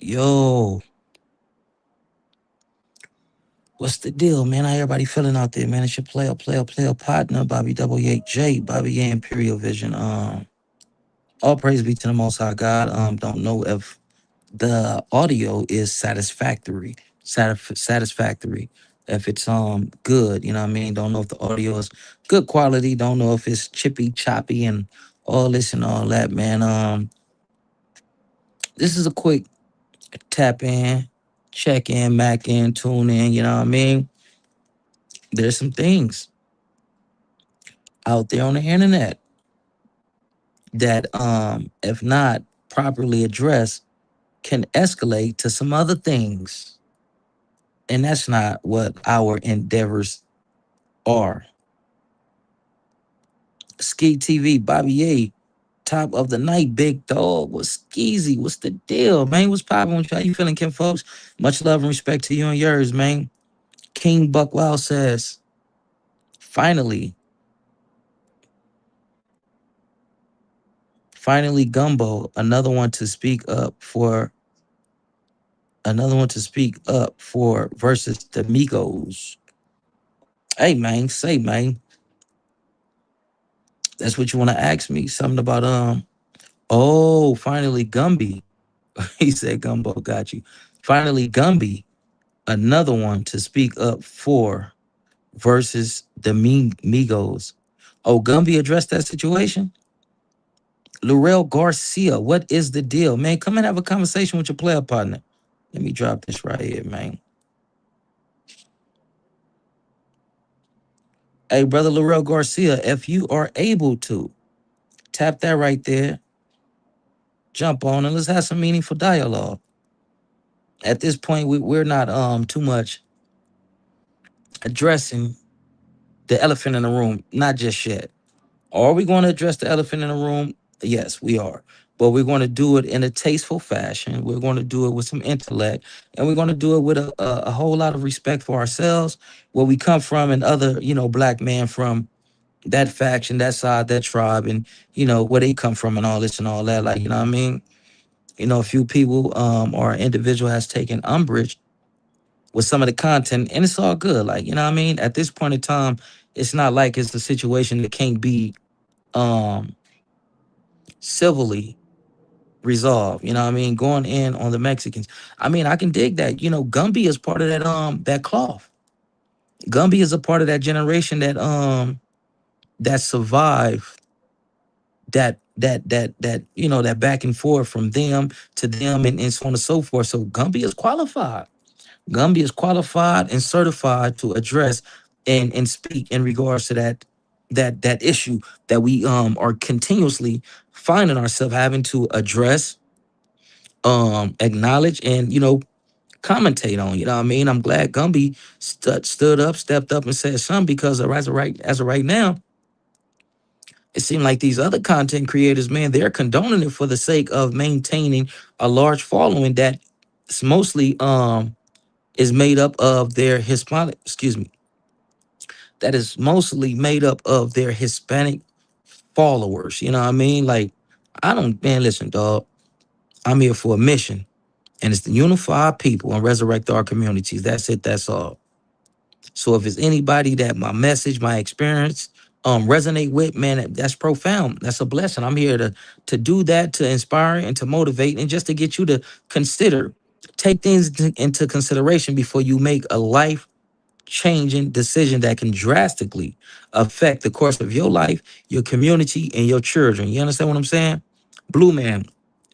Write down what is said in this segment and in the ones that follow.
Yo, what's the deal, man? How everybody feeling out there, man? It's your player partner, Bobby WHJ, Bobby A Imperial Vision. All praise be to the Most High God. Don't know if the audio is satisfactory. If it's good, you know what I mean. Don't know if the audio is good quality. Don't know if it's chippy, choppy, and all this and all that, man. This is a quick tap in, check in, mac in, tune in. You know what I mean. There's some things out there on the internet that if not properly addressed can escalate to some other things, and that's not what our endeavors are. Ski TV, Bobby A, top of the night, big dog. What's skeezy? What's the deal, man? What's popping with you? How you feeling, Kim, folks? Much love and respect to you and yours, man. King Buckwild says, finally, finally, Gumbo, another one to speak up for versus the Migos. Hey man, say man, that's what you want to ask me. Something about oh, finally Gumby. He said Gumbo got you. Finally Gumby, another one to speak up for versus the Migos. Oh, Gumby addressed that situation. Lorel Garcia, what is the deal, man? Come and have a conversation with your player partner. Let me drop this right here, man. Hey, brother Lorel Garcia, if you are able to tap that right there, jump on and let's have some meaningful dialogue. At this point, we're not too much addressing the elephant in the room, not just yet. Are we going to address the elephant in the room? Yes, we are. But we're going to do it in a tasteful fashion. We're going to do it with some intellect, and we're going to do it with a whole lot of respect for ourselves, where we come from, and other, black man from that faction, that side, that tribe, and where they come from, and all this and all that. Like, you know what I mean? A few people or an individual has taken umbrage with some of the content, and it's all good. Like, you know what I mean? At this point in time, it's not like it's a situation that can't be um civilly resolved. You know what I mean? Going in on the Mexicans. I mean, I can dig that. Gumby is part of that cloth. Gumby is a part of that generation that survived that back and forth from them to them, and so on and so forth. So Gumby is qualified. Gumby is qualified and certified to address and speak in regards to that issue that we are continuously finding ourselves having to address, acknowledge, and commentate on. You know what I mean? I'm glad Gumby stood up, stepped up, and said something, because as of right now, it seemed like these other content creators, man, they're condoning it for the sake of maintaining a large following that is mostly is made up of their Hispanic, excuse me, that is mostly made up of their Hispanic followers. You know what I mean? Like, I don't, man, listen, dog. I'm here for a mission, and it's to unify our people and resurrect our communities. That's it. That's all. So if it's anybody that my message, my experience, resonate with, man, that's profound. That's a blessing. I'm here to do that, to inspire and to motivate, and just to get you to consider, take things into consideration before you make a life changing decision that can drastically affect the course of your life, your community, and your children. You understand what I'm saying? Blue man,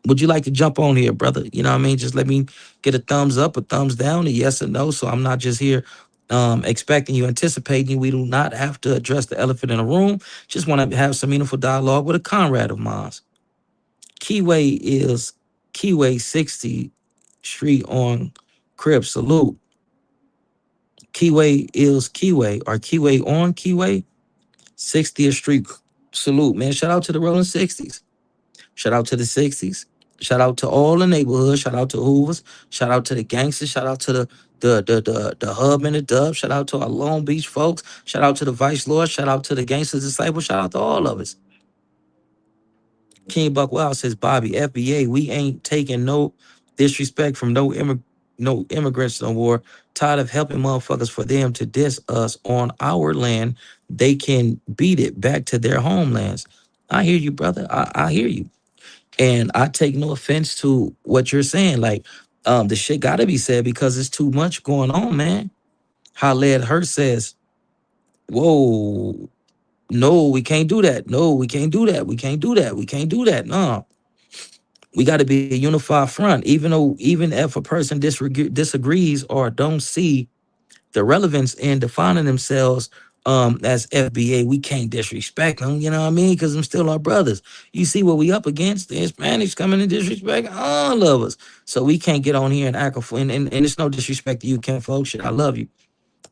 would you like to jump on here, brother? You know what I mean? Just let me get a thumbs up, a thumbs down, a yes or no. So I'm not just here expecting you, anticipating you. We do not have to address the elephant in the room. Just want to have some meaningful dialogue with a comrade of mine. Keyway is Keyway 60 Street on Crib. Salute. Keyway is Keyway, or Keyway on Keyway 60th Street. Salute, man. Shout out to the rolling 60s. Shout out to the 60s. Shout out to all the neighborhoods. Shout out to Hoovers. Shout out to the gangsters. Shout out to the hub and the dub. Shout out to our Long Beach folks. Shout out to the Vice Lord. Shout out to the gangsters disciples. Shout out to all of us. King Buck Wild says, Bobby, FBA, we ain't taking no Disrespect from no immigrants no more. Tired of helping motherfuckers for them to diss us on our land. They can beat it back to their homelands. I hear you, brother. I hear you. And I take no offense to what you're saying. Like, the shit gotta be said because it's too much going on, man. How Led Hurt says, whoa, no, we can't do that. No, we can't do that. We can't do that. We can't do that. No, we got to be a unified front. Even if a person disagrees or don't see the relevance in defining themselves as FBA, we can't disrespect them. You know what I mean? Because them still our brothers. You see what we up against? The Hispanics coming and disrespect all of us. So we can't get on here and act a fool. And it's no disrespect to you, Ken folks. Shit, I love you,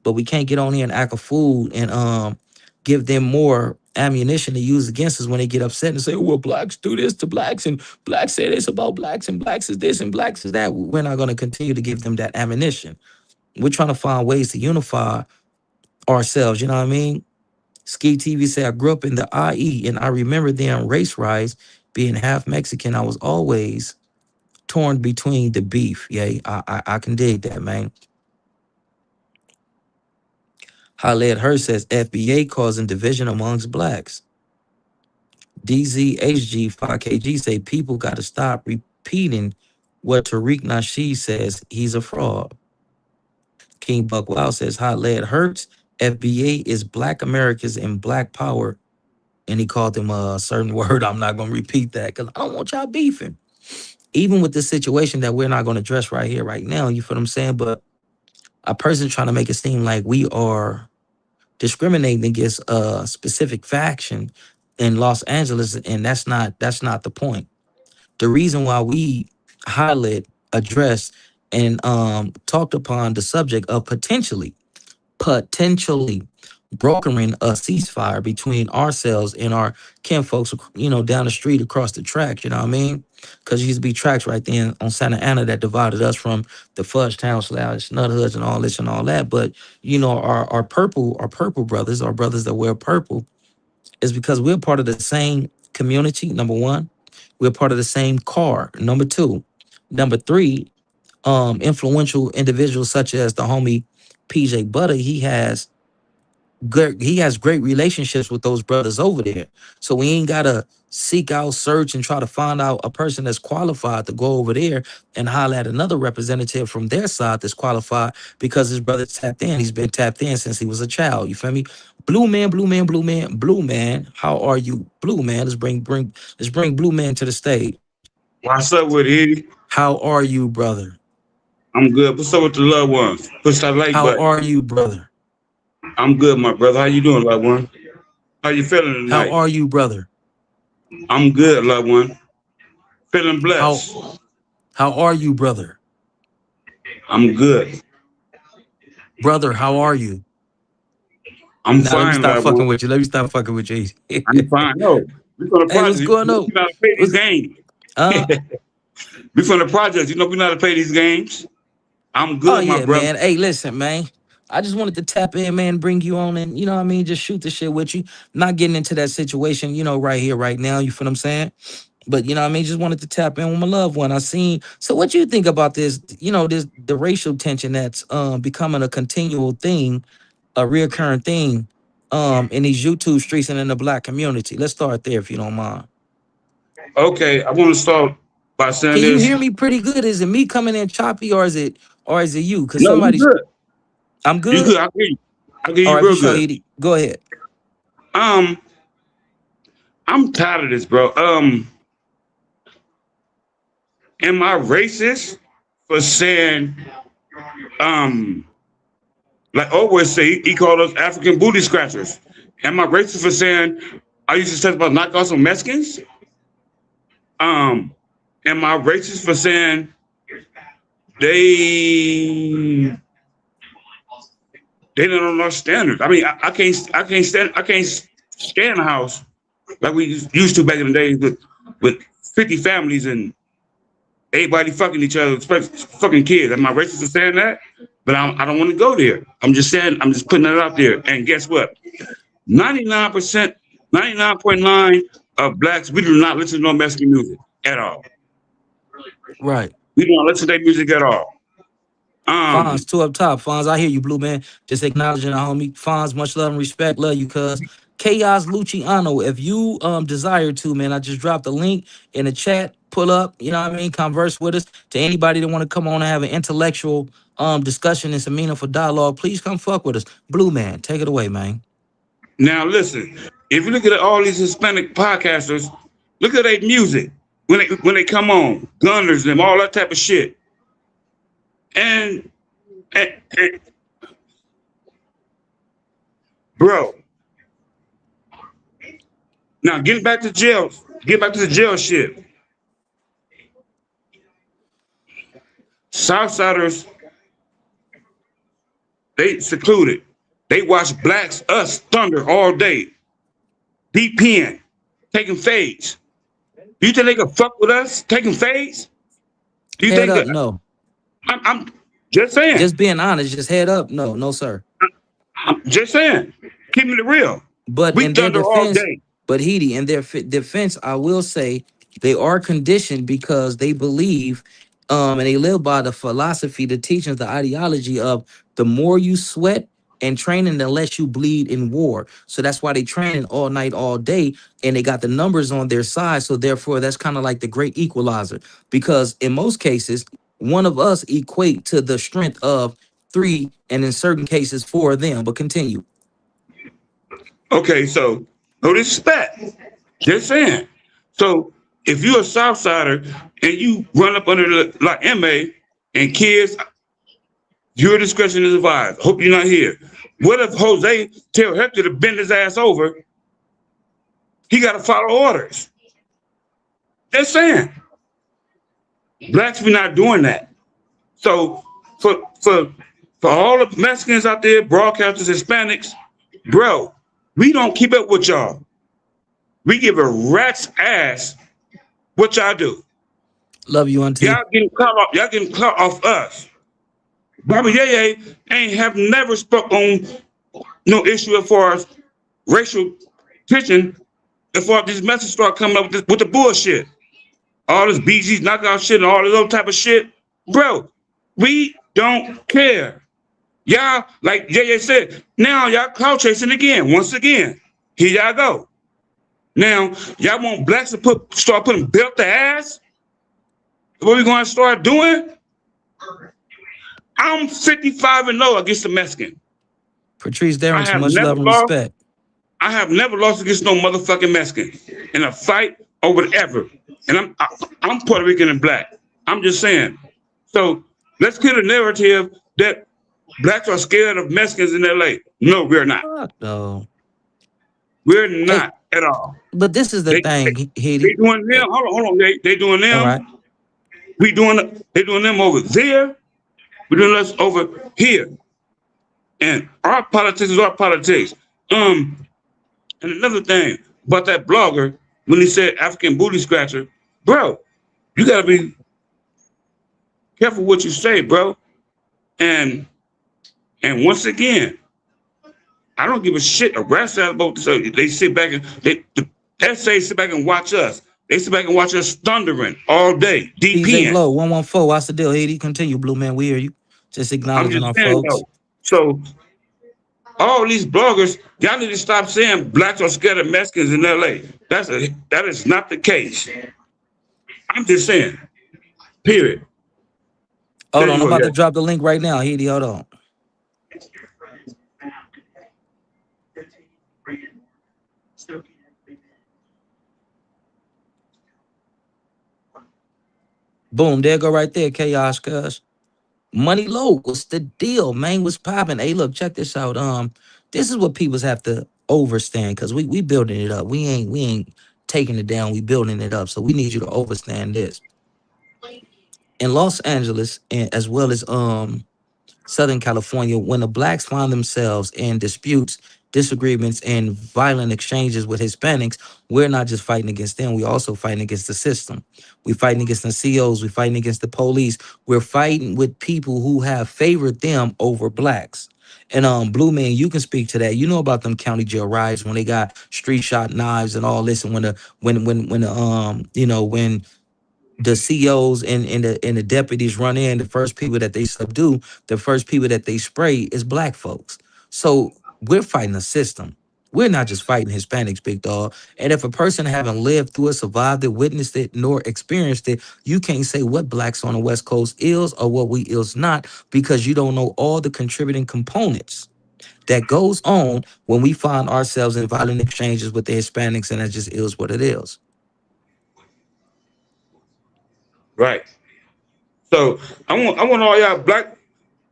but we can't get on here and act a fool and give them more ammunition to use against us when they get upset and say, "Oh, well, blacks do this to blacks and blacks say this about blacks and blacks is this and blacks is that." We're not going to continue to give them that ammunition. We're trying to find ways to unify ourselves. You know what I mean? Ski TV say, I grew up in the IE and I remember them race riots. Being half Mexican, I was always torn between the beef. Yeah, I can dig that, man. Khaled Hurst says FBA causing division amongst blacks. DZHG 5KG say people got to stop repeating what Tariq Nasheed says. He's a fraud. King Buck Wow says hot lead hurts. FBA is black Americans and black power. And he called them a certain word. I'm not going to repeat that because I don't want y'all beefing. Even with this situation that we're not going to address right here, right now, you feel what I'm saying? But a person trying to make it seem like we are discriminating against a specific faction in Los Angeles, and that's not the point. The reason why we highlight, addressed, and talked upon the subject of potentially brokering a ceasefire between ourselves and our kinfolks, down the street across the track. You know what I mean? Because there used to be tracks right then on Santa Ana that divided us from the Fudge Town slash Nut Hoods and all this and all that. But our purple brothers, our brothers that wear purple, is because we're part of the same community. Number one, we're part of the same car. Number two, number three, influential individuals such as the homie PJ Butter. He has great relationships with those brothers over there. So we ain't gotta seek out, search, and try to find out a person that's qualified to go over there and holler at another representative from their side that's qualified because his brother tapped in. He's been tapped in since he was a child. You feel me? Blue man, blue man, blue man, blue man. How are you, blue man? Let's bring blue man to the stage. What's up with it? How are you, brother? I'm good. What's up with the loved ones? Push that like How button. are you, brother? I'm good, my brother. How you doing, loved one? How you feeling How tonight? are you, brother? I'm good, loved one. Feeling How blessed. how are you, brother? I'm good. Brother, how are you? I'm Now let me fine, stop loved one. fucking with you. Let me stop fucking with you. I'm fine. No, we from the Hey, what's project. going We on? know how to play these What's games. uh We from the project. We know how to play these games. I'm oh good, my yeah, brother. man. Hey, listen, man. I just wanted to tap in, man, bring you on and what I mean, just shoot the shit with you. Not getting into that situation, right here, right now. You feel what I'm saying? But what I mean, just wanted to tap in with my loved one. I seen. So what you think about this, the racial tension that's becoming a continual thing, a reoccurring thing in these YouTube streets and in the black community. Let's start there if you don't mind. Okay, I want to start by saying Can you this. hear me pretty good? Is it me coming in choppy or is it you? Cause No, you somebody's good. I'm You good. good. I hear All you right, for real sure, good. Edie. Go ahead. Um, I'm tired of this, bro. Am I racist for saying um like always say he called us African booty scratchers? Am I racist for saying I used to say about knockoffs on Mexicans? Um, am I racist for saying they they don't know our standards? I mean, I can't stand a house like we used to back in the days with 50 families and everybody fucking each other, especially fucking kids. Am I racist for saying that? But I don't want to go there. I'm just saying, I'm just putting it out there. And guess what? 99%, 99.9 of blacks, we do not listen to no Mexican music at all. Right. We don't listen to their music at all. Fonz, Um, two up top. Fonz, I hear you, Blue Man. Just acknowledging our homie. Fonz, much love and respect. Love you, cuz. Chaos Luciano, if you desire to, man, I just dropped a link in the chat. Pull up, you know what I mean? Converse with us. To anybody that want to come on and have an intellectual discussion and some meaningful dialogue, please come fuck with us. Blue Man, take it away, man. Now listen, if you look at all these Hispanic podcasters, look at their music when they come on, Gunners and all that type of shit. And bro, now getting back to jail, get back to the jail shit. Southsiders, they secluded. They watch blacks us thunder all day. Deep pen, taking fades. Do you think they can fuck with us taking fades? Do you Head think up, that no. I'm just saying. Just being honest, just head up, no, no, sir. I'm just saying. Keeping it real. But We in their thunder all defense, day. but Heidi, in their defense, I will say they are conditioned because they believe, and they live by the philosophy, the teachings, the ideology of the more you sweat and training, the less you bleed in war. So that's why they training all night, all day, and they got the numbers on their side. So therefore, that's kind of like the great equalizer. Because in most cases, one of us equate to the strength of three, and in certain cases, four of them. But continue. Okay, so no disrespect. Just saying. So if you're a Southsider and you run up under the like MA and kids, your discretion is advised. Hope you're not here. What if Jose tell Hector to bend his ass over? He got to follow orders. Just saying. Blacks, we not doing that. So for all the Mexicans out there, broadcasters, Hispanics, bro, we don't keep up with y'all. We give a rat's ass what y'all do. Love you, Auntie. Y'all getting caught off us. Bobby Yeye ain't have never spoke on no issue as far as racial tension as far as these messages start coming up with the bullshit. All this BG's knockout shit and all this other type of shit. Bro, we don't care. Y'all, like Yeye said, now y'all clout chasing again. Once again, here y'all go. Now, y'all want blacks to start putting belt to ass? What we gonna start doing? I'm 55 and 0 against the Mexican. Patrice I Darrington, have much never love and lost. respect. I have never lost against no motherfucking Mexican in a fight or whatever. And I'm Puerto Rican and black. I'm just saying. So let's get a narrative that blacks are scared of Mexicans in LA. No, we're not. Fuck no. We're Hey, not at all. but this is the They they, thing, they Haiti. doing them. Hold on. They doing All right. them. They doing them over there. We doing us over here. And our politics is our politics. And another thing about that blogger, when he said African booty scratcher, bro, you gotta be careful what you say, bro. And and once again, I don't give a shit a rat's ass about this. They sit back and the essays sit back and watch us. They sit back and watch us thundering all day, deep PJ in. Blow, 114. What's the deal, Haiti? Continue, Blue Man. We hear you. Just I'm acknowledging just our saying folks. though. So all these bloggers, y'all need to stop saying blacks are scared of Mexicans in LA. That is not the case. I'm just saying. Period. Hold There on, you I'm go. about Yeah. to drop the link right now, Haiti. Hold on. Boom, there go right there, Chaos, cuz. Money low. What's the deal? Man was popping. Hey, look, check this out. This is what peoples have to overstand because we building it up. We ain't taking it down, we building it up. So we need you to overstand this. In Los Angeles, and as well as Southern California, when the blacks find themselves in disputes, disagreements, and violent exchanges with Hispanics, we're not just fighting against them, we also fighting against the system. We fighting against the COs, we fighting against the police. We're fighting with people who have favored them over blacks. And Blue Man, you can speak to that. You know about them county jail riots when they got street shot knives and all this, and when the when you know when the CEOs and the deputies run in, the first people that they subdue, the first people that they spray is black folks. So we're fighting a system. We're not just fighting Hispanics, big dog. And if a person haven't lived through it, survived it, witnessed it, nor experienced it, you can't say what blacks on the West Coast is or what we is not, because you don't know all the contributing components that goes on when we find ourselves in violent exchanges with the Hispanics, and that just is what it is. Right. So I want all y'all black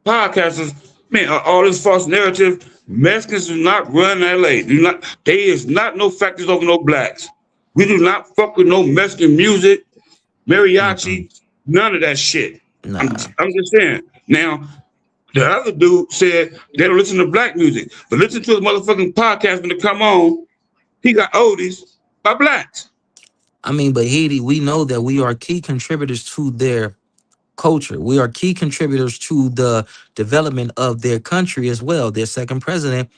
podcasters, man, all this false narrative. Mexicans do not run LA. Do not. There is not no factors over no blacks. We do not fuck with no Mexican music, Mm-mm. mariachi, none of that shit. I'm Nah. I'm just saying. Now the other dude said they don't listen to black music, but listen to his motherfucking podcast when they come on. He got oldies by blacks. I mean, but Haiti, we know that we are key contributors to their culture. We are key contributors to the development of their country as well. Their second president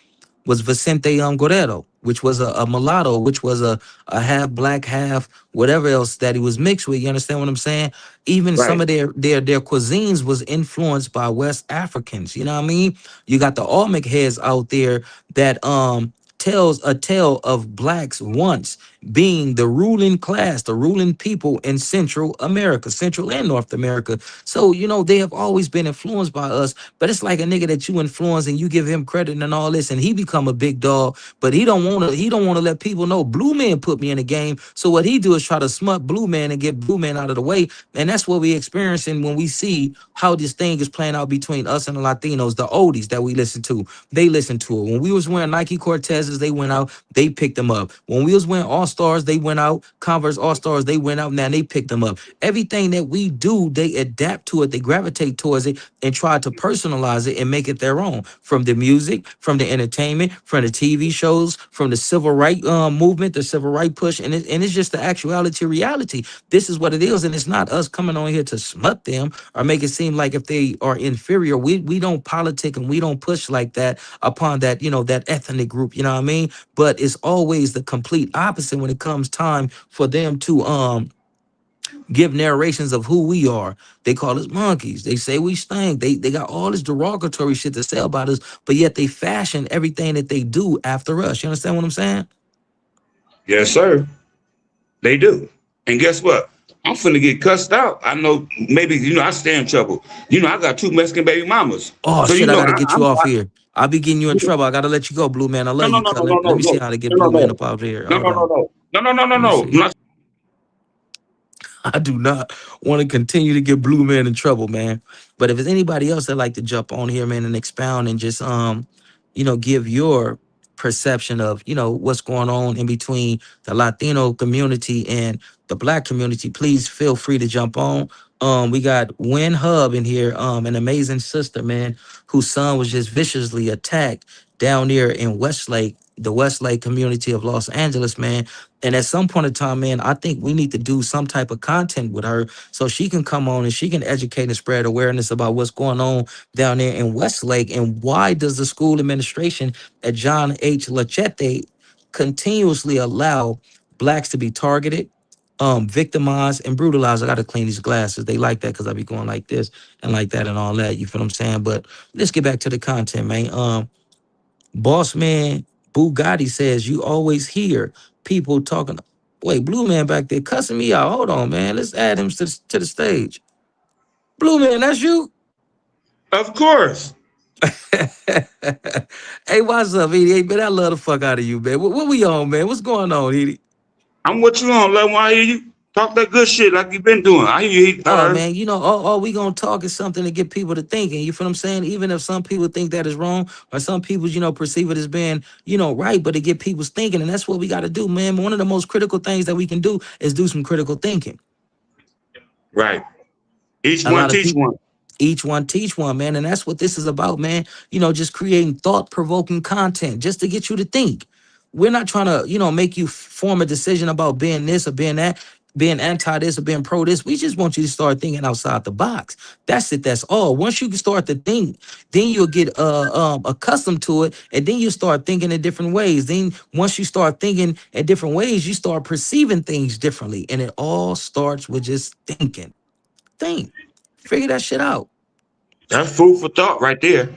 was Vicente Guerrero, which was a mulatto, which was a half black, half whatever else that he was mixed with. You understand what I'm saying? Even some Right. of their cuisines was influenced by West Africans. You know what I mean? You got the Olmec heads out there that tells a tale of blacks once being the ruling class, the ruling people in Central America, Central and North America. So, they have always been influenced by us, but it's like a nigga that you influence and you give him credit and all this, and he become a big dog, but he don't want to let people know Blue Man put me in the game. So what he do is try to smut Blue Man and get Blue Man out of the way. And that's what we experiencing when we see how this thing is playing out between us and the Latinos, the oldies that we listen to. They listen to it. When we was wearing Nike Cortezes, they went out, they picked them up. When we was wearing All Stars, they went out. Converse All Stars, they went out. Now they picked them up. Everything that we do, they adapt to it, they gravitate towards it, and try to personalize it and make it their own. From the music, from the entertainment, from the TV shows, from the civil right movement, the civil right push, and it's just the actuality, reality. This is what it is, and it's not us coming on here to smut them or make it seem like if they are inferior. We don't politic and we don't push like that upon that ethnic group. You know what I mean? But it's always the complete opposite when it comes time for them to give narrations of who we are. They call us monkeys. They say we stink. They got all this derogatory shit to say about us, but yet they fashion everything that they do after us. You understand what I'm saying? Yes, sir. They do. And guess what? I'm finna get cussed out. I know maybe, I stay in trouble. I got two Mexican baby mamas. Oh So, shit, I gotta get you I'm, off here. I'll be getting you in trouble. I gotta let you go, Blue Man. I no, love no, you, no, cuz. no, no, Let no, me see no, how to get no, Blue Man no, up out of here. no, Hold no, no, on. no, no, no, no, no, Let me no. see. I do not want to continue to get Blue Man in trouble, man. But if there's anybody else that like to jump on here, man, and expound and just give your perception of, what's going on in between the Latino community and the black community, please feel free to jump on. We got Win Hub in here, an amazing sister, man, whose son was just viciously attacked down there in Westlake, the Westlake community of Los Angeles, man. And at some point in time, man, I think we need to do some type of content with her so she can come on and she can educate and spread awareness about what's going on down there in Westlake, and why does the school administration at John H. Lachete continuously allow blacks to be targeted, victimized, and brutalized. I gotta clean these glasses. They like that because I be going like this and like that and all that. You feel what I'm saying? But let's get back to the content, man. Boss man Bugatti says you always hear people talking. Wait, Blue Man back there cussing me out. Hold on, man. Let's add him to the stage. Blue Man, that's you. Of course. Hey, what's up, Edie? Hey, man, I love the fuck out of you, man. What we on, man? What's going on, Edie? I'm what you on. Let me hear you talk that good shit like you been doing. I hear you. Oh man, all we gonna talk is something to get people to thinking. You feel what I'm saying? Even if some people think that is wrong, or some people, perceive it as being, right, but to get people's thinking, and that's what we got to do, man. One of the most critical things that we can do is do some critical thinking. Right. Each A one lot of teach people, one. each one teach one, man, and that's what this is about, man. Just creating thought-provoking content just to get you to think. We're not trying to, make you form a decision about being this or being that. being anti this or being pro this. We just want you to start thinking outside the box. That's it. That's all. Once you can start to think, then you'll get accustomed to it, and then you start thinking in different ways. Then once you start thinking in different ways, you start perceiving things differently, and it all starts with just thinking. Think, figure that shit out. That's food for thought right there.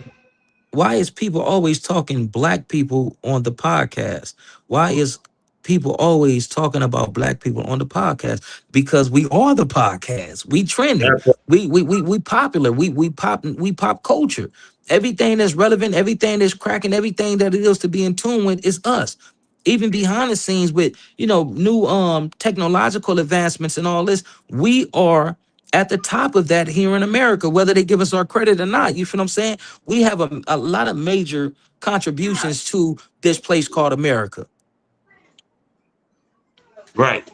Why is people always talking black people on the podcast? Why is people always talking about black people on the podcast? Because we are the podcast. We trending. We popular. We pop culture. Everything that's relevant, everything that's cracking, everything that it is to be in tune with is us. Even behind the scenes with new technological advancements and all this, we are at the top of that here in America, whether they give us our credit or not. You feel what I'm saying? We have a lot of major contributions to this place called America. Right.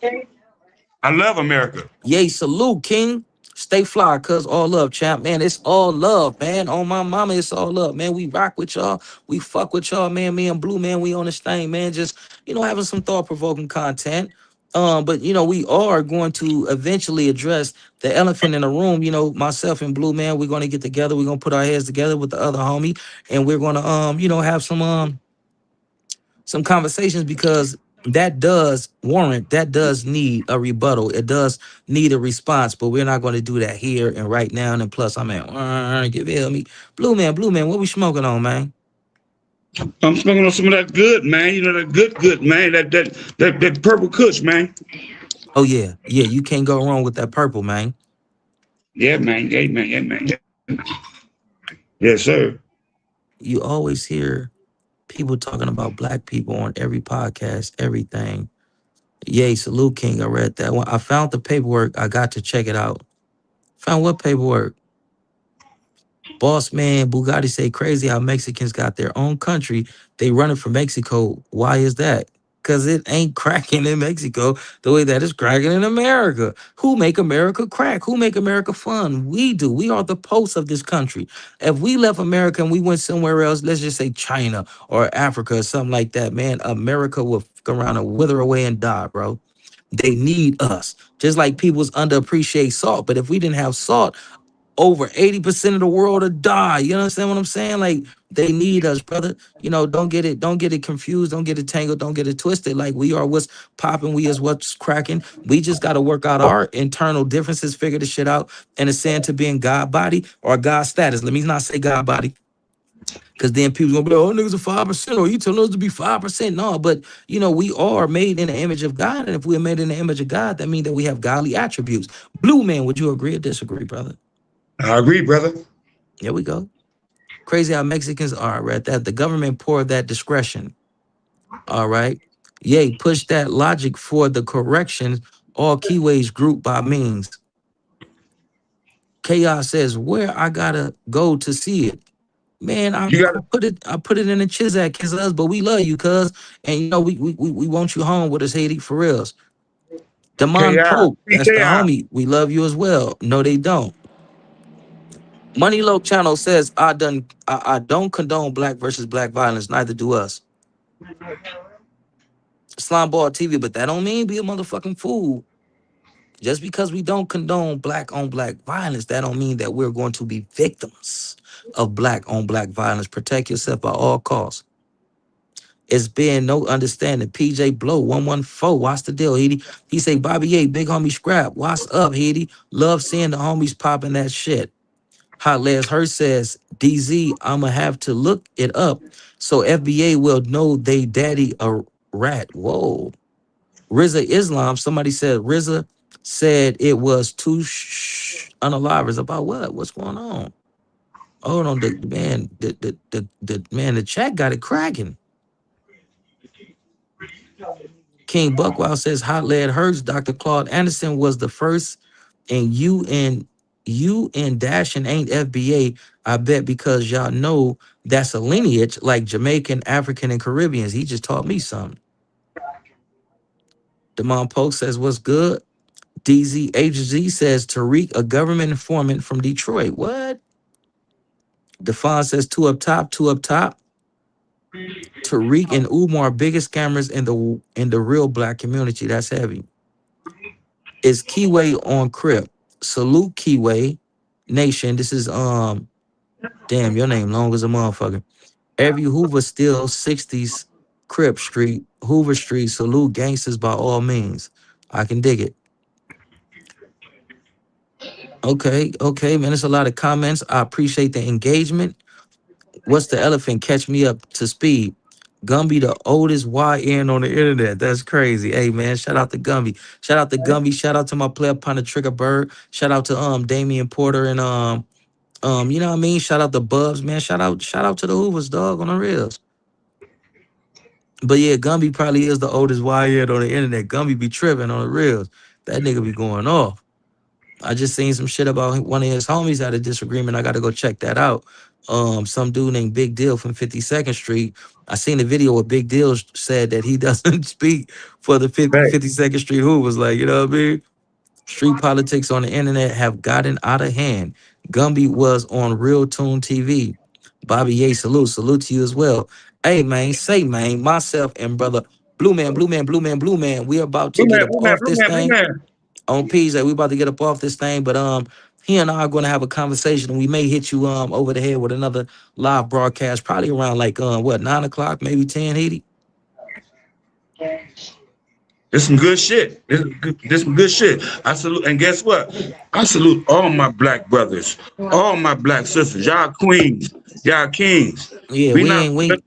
I love America. Yay, salute, King. Stay fly, cuz all love, champ. Man, it's all love, man. On my mama, it's all love, man. We rock with y'all. We fuck with y'all, man. Me and Blue, man, we on this thing, man. Just, having some thought-provoking content. But we are going to eventually address the elephant in the room. Myself and Blue, man, we're gonna get together. We're gonna put our heads together with the other homie, and we're gonna have some conversations because that does need a rebuttal. It does need a response, but we're not going to do that here and right now. And plus, I'm at you feel me, Blue Man, what we smoking on, man? I'm smoking on some of that good, man. You know that good, man. That purple kush, man. Oh yeah, yeah, you can't go wrong with that purple, man. Yeah, man. Yeah, man. Yeah, man. Yeah. Yes, sir. You always hear people talking about black people on every podcast, everything. Yay, salute, King. I read that one. I found the paperwork. I got to check it out. Found what paperwork? Boss man Bugatti say crazy how Mexicans got their own country. They running from Mexico. Why is that? Cause it ain't cracking in Mexico the way that it's cracking in America. Who make America crack? Who make America fun? We do. We are the pulse of this country. If we left America and we went somewhere else, let's just say China or Africa or something like that, man, America will fuck around and wither away and die, bro. They need us. Just like people's underappreciate salt. But if we didn't have salt, over 80% of the world to die. You understand what I'm saying? Like they need us, brother. Don't get it confused, don't get it tangled, don't get it twisted. Like we are what's popping, we is what's cracking. We just gotta work out our internal differences, figure the shit out, and ascend to being God body or God status. Let me not say God body. Cause then people gonna be like, oh niggas are 5%, or you telling us to be 5%. No, but we are made in the image of God. And if we're made in the image of God, that means that we have godly attributes. Blue man, would you agree or disagree, brother? I agree, brother. Here we go. Crazy how Mexicans are, right? That the government poured that discretion. All right. Yay, push that logic for the corrections, all keyways group by means. Chaos says, where I gotta go to see it. Man, I, You got I put it in the Chizak, cuz, but we love you, cuz. And we want you home with us, Haiti, for reals. Damon KI, Pope, that's the PKI. homie. We love you as well. No, they don't. Money Low Channel says I don't condone black versus black violence, neither do us. Slime Ball TV, but that don't mean be a motherfucking fool. Just because we don't condone black on black violence, that don't mean that we're going to be victims of black on black violence. Protect yourself by all costs. It's been no understanding. PJ Blow 114. What's the deal, Heedy? He say, Bobby A, big homie scrap. What's up, Heedy? Love seeing the homies popping that shit. Hot Les Hurt says, DZ, I'ma have to look it up so FBA will know they daddy a rat. Whoa. Rizza Islam, somebody said Rizza said it was two unalivers. About what? What's going on? Hold on, the man, the chat got it cracking. King Buckwild says Hot Lead Hurts. Dr. Claude Anderson was the first, and you and Dashing ain't FBA. I bet because y'all know that's a lineage like Jamaican, African, and Caribbeans. He just taught me something. Demond Polk says, what's good? DZHZ says Tariq, a government informant from Detroit. What? Defon says two up top. Tariq and Umar, biggest scammers in the real black community. That's heavy. It's Keyway on Crip. Salute Keyway Nation. This is damn, your name long as a motherfucker. Every Hoover still 60s Crip Street, Hoover Street. Salute gangsters by all means. I can dig it. Okay, okay, man. There's a lot of comments. I appreciate the engagement. What's the elephant? Catch me up to speed. Gumby, the oldest YN on the internet. That's crazy. Hey man, shout out to Gumby. Shout out to Gumby. Shout out to my player partner Trigger Bird. Shout out to Damian Porter and you know what I mean? Shout out to Bubs, man. Shout out to the Hoovers, dog, on the reels. But yeah, Gumby probably is the oldest YN on the internet. Gumby be tripping on the reels. That nigga be going off. I just seen some shit about one of his homies had a disagreement. I got to go check that out. Some dude named Big Deal from 52nd Street. I seen a video where Big Deal said that he doesn't speak for the Hey, 52nd Street who was like, you know what I mean? Street politics on the internet have gotten out of hand. Gumby was on Real Tune TV. Bobby Ye, salute. Salute to you as well. Hey, man, say, man, myself and brother Blue Man, Blue Man, Blue Man, Blue Man, we about to Blue get man, up blue man, off blue this man, blue thing man. on P's that we about to get up off this thing, but he and I are gonna have a conversation and we may hit you over the head with another live broadcast, probably around like what 9 o'clock, maybe 10, Haiti. This some good shit. This some good shit. I salute, and guess what? I salute all my black brothers, all my black sisters. Y'all queens, y'all kings. Yeah, We we not ain't we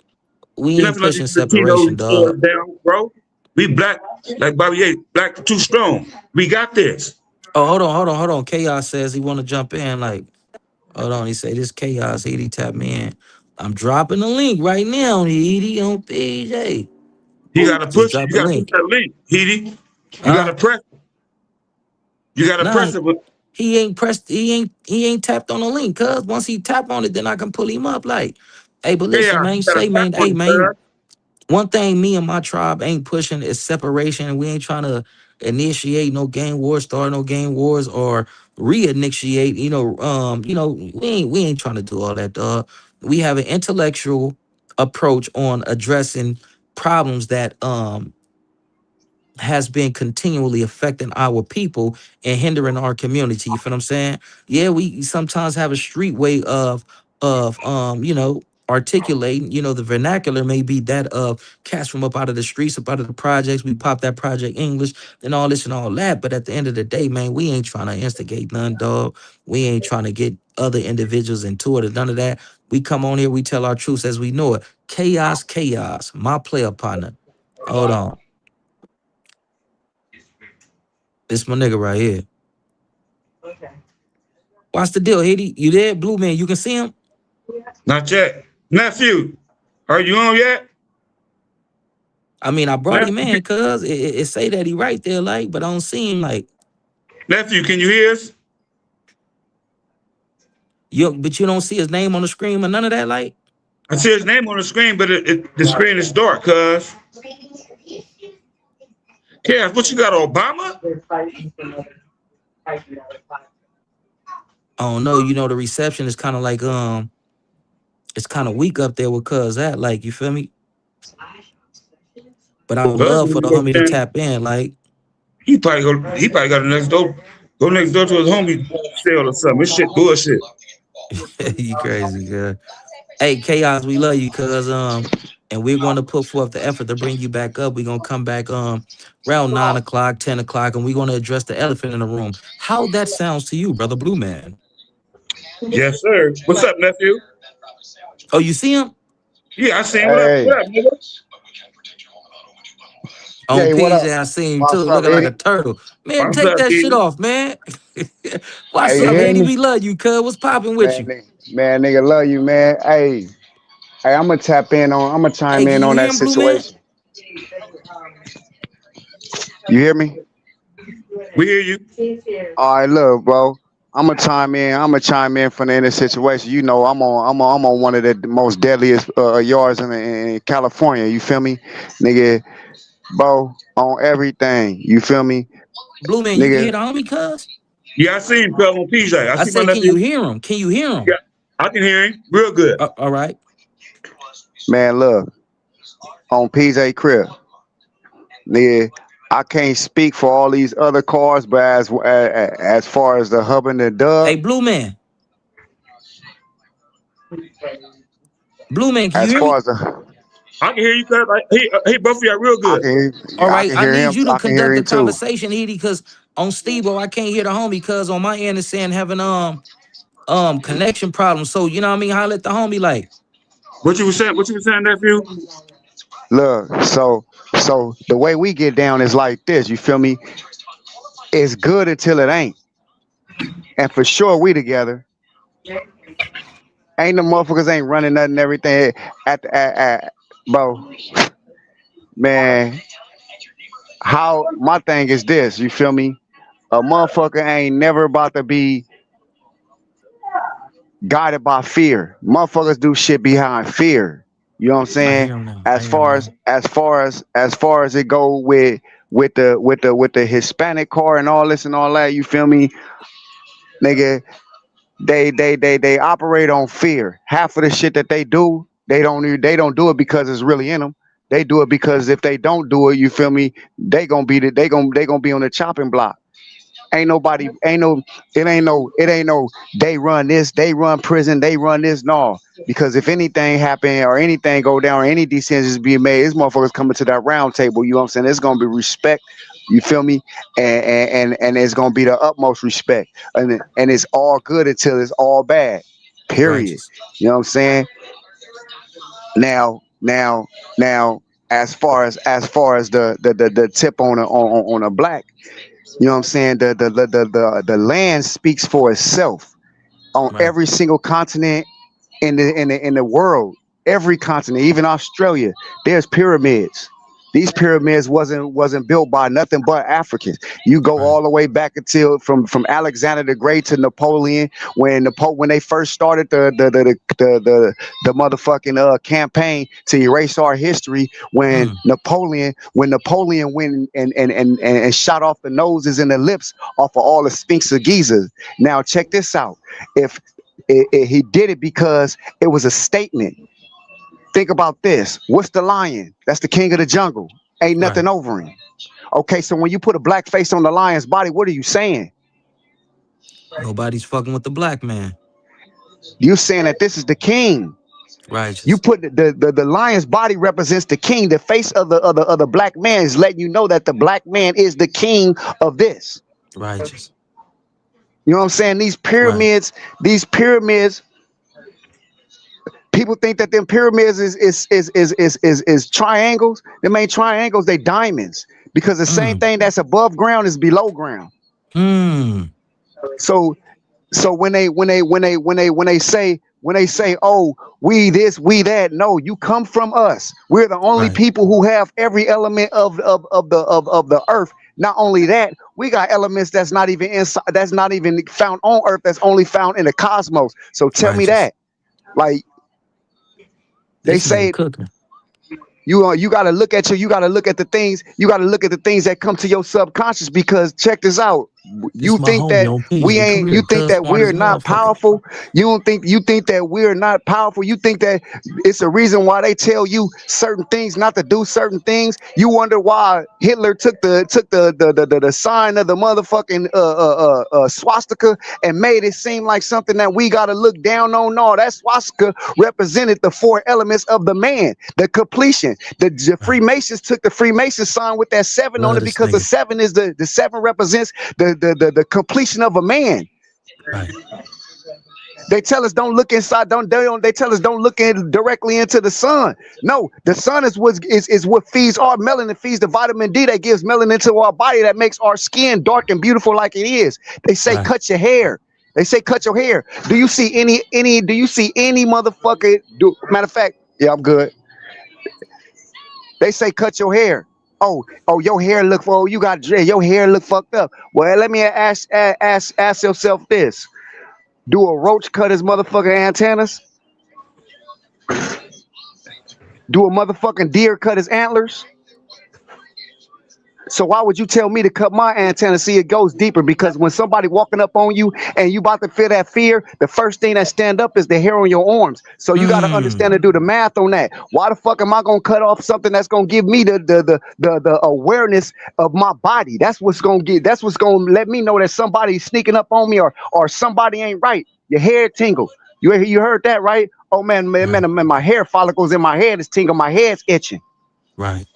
we we not ain't gonna let pushing these Latinos separation, tear us dog. down, bro. We black, like Bobby Yates, black too strong. We got this. Oh, hold on. Chaos says he wanna jump in. Like, hold on, he say this chaos, Haiti tap me in. I'm dropping the link right now, Haiti on PJ. You Boop, gotta just push. drop You the gotta push link. that link, Edie. You gotta Huh? press. You gotta Nah, press it. With he ain't tapped on the link, cuz once he tap on it, then I can pull him up. Like, hey, but listen, chaos. man, You gotta say, tap man, on hey, it, man, cuz. one thing me and my tribe ain't pushing is separation. We ain't trying to initiate no gang wars, start no gang wars, or reinitiate. We ain't trying to do all that, dog. We have an intellectual approach on addressing problems that has been continually affecting our people and hindering our community. You feel what I'm saying? Yeah, we sometimes have a street way of articulating. The vernacular may be that of cats from up out of the streets, up out of the projects. We pop that project English and all this and all that. But at the end of the day, man, we ain't trying to instigate none, dog. We ain't trying to get other individuals into it or none of that. We come on here, we tell our truths as we know it. Chaos, chaos. My player partner. Hold on. This my nigga right here. What's the deal, Haiti? You there, Blue Man? You can see him? Not yet. Nephew, are you on yet? I mean, I brought him Nephew, in cuz it say that he right there, like, but I don't see him like nephew, can you hear us? but you don't see his name on the screen or none of that, like. I see his name on the screen, but the screen is dark, cuz. Chaos, what you got, Obama? I don't know. The reception is kind of like it's kind of weak up there with cuz that, like, you feel me? But I would Well, love for the homie to tap in, like. he probably got a next door. Go next door to his homie sale or something. This shit bullshit. You crazy, girl. Hey, Chaos, we love you, cuz and we're gonna put forth the effort to bring you back up. We're gonna come back around 9 o'clock, 10 o'clock, and we're gonna address the elephant in the room. How that sounds to you, brother Blue Man? Yes, sir. What's up, nephew? Oh, you see him Yeah, I seen. What up? Hey, What up, nigga? on Jay, what PJ? up? I seen him too, What's up, looking like a Eddie? turtle. Man, What's take up, that shit Edie? off, man. What's What's Hey, you up, up? hear Haiti? me? We love you, cuz. What's popping with Man, you? nigga, love you, man. Hey, I'm gonna Hey, chime can in you on hear that him, Blue Man? situation. You hear me? We hear you. All right, look, bro. I'm gonna chime in from the end of the situation. You know, I'm on one of the most deadliest yards in California. You feel me, nigga, bro? On everything. You feel me, Blue Man, you can hear nigga? the homie, cuz? Yeah, I seen him, cuz on PJ. I I see my say, can you nephew. hear him? Can you hear Yeah, him? I can hear him real good. All right. Man, look, on PJ crib, nigga. I can't speak for all these other cars, but as far as the hub and the Hey, dub, Blue Man, can you as hear far me? as the, I can hear you, cuz. He both of y'all real good. All I right, can I hear need him. you to I can hear conduct the him too. conversation, Edie, because on Steve, I can't hear the homie because on my end it's saying having connection problems. So you know what I mean? Holla at the homie like, What you was saying? What you was saying, nephew? Look, so the way we get down is like this. You feel me? It's good until it ain't, and for sure we together. Ain't the motherfuckers ain't running nothing. Everything bro, man. How my thing is this? You feel me? A motherfucker ain't never about to be guided by fear. Motherfuckers do shit behind fear. You know what I'm I saying? hear him now. I As hear him far now. as it go with the Hispanic car and all this and all that, you feel me, nigga? They operate on fear. Half of the shit that they don't do it because it's really in them. They do it because if they don't do it, you feel me, they gonna be on the chopping block. Ain't nobody, it ain't no, they run this, they run prison, they run this. No, because if anything happen or anything go down or any decisions being made, this motherfuckers coming to that round table. You know what I'm saying? It's gonna be respect. You feel me? And it's gonna be the utmost respect, and it's all good until it's all bad. Period. Righteous. You know what I'm saying? Now, now, now, as far as the tip on a black. You know what I'm saying? The land speaks for itself on Right. every single continent in the world, every continent, even Australia. There's pyramids. These pyramids wasn't built by nothing but Africans. You go Right. all the way back until from Alexander the Great to Napoleon, when they first started the motherfucking campaign to erase our history. Mm. When Napoleon went and shot off the noses and the lips off of all the Sphinx of Giza. Now check this out. If he did it because it was a statement. Think about this. What's the lion? That's the king of the jungle. Ain't Right. nothing over him. Okay, so when you put a black face on the lion's body, what are you saying? Nobody's fucking with the black man. You're saying that this is the king. You Righteous. put the lion's body represents the king. The face of the black man is letting you know that the black man is the king of this. Righteous. You know what I'm saying? Right. These pyramids, people think that them pyramids is triangles. Them ain't triangles, they diamonds. Because the same Mm. thing that's above ground is below ground. Mm. So when they say, oh, we this, we that, no, you come from us. We're the only Right. people who have every element of the earth. Not only that, we got elements that's not even inside, that's not even found on earth, that's only found in the cosmos. So tell me Righteous. that. Like they This nigga say, cooking. you got to look at the things that come to your subconscious, because check this out. This my homie on Peasy. Come You here, think cuz that smart as we're a not motherfucker. powerful. You think that we're not powerful. You think that it's a reason why they tell you certain things not to do certain things. You wonder why Hitler took the sign of the motherfucking swastika and made it seem like something that we got to look down on. No, that swastika represented the four elements of the man, the completion. The Right. Freemasons took the Freemason sign with that seven on Love it this because the nigga. seven is the seven represents the completion of a man. Right. They tell us don't look inside. They tell us don't look directly into the sun. No, the sun is what feeds our melanin, feeds the vitamin D that gives melanin to our body, that makes our skin dark and beautiful like it is. They say Right. cut your hair. They say cut your hair. Do you see any? Do you see any motherfucker? Matter of fact, yeah, I'm good. They say cut your hair. Oh, your hair look. Oh, you got dread. Your hair look fucked up. Well, let me ask yourself this: do a roach cut his motherfucking antennas? Do a motherfucking deer cut his antlers? So why would you tell me to cut my antenna? See, it goes deeper because when somebody walking up on you and you about to feel that fear, the first thing that stand up is the hair on your arms. So you got to understand Mm, and do the math on that. Why the fuck am I gonna cut off something that's gonna give me the awareness of my body? That's what's gonna get. That's what's gonna let me know that somebody's sneaking up on me or somebody ain't right. Your hair tingle. You heard that right? Oh right, man, my hair follicles in my head is tingling. My head's itching. right.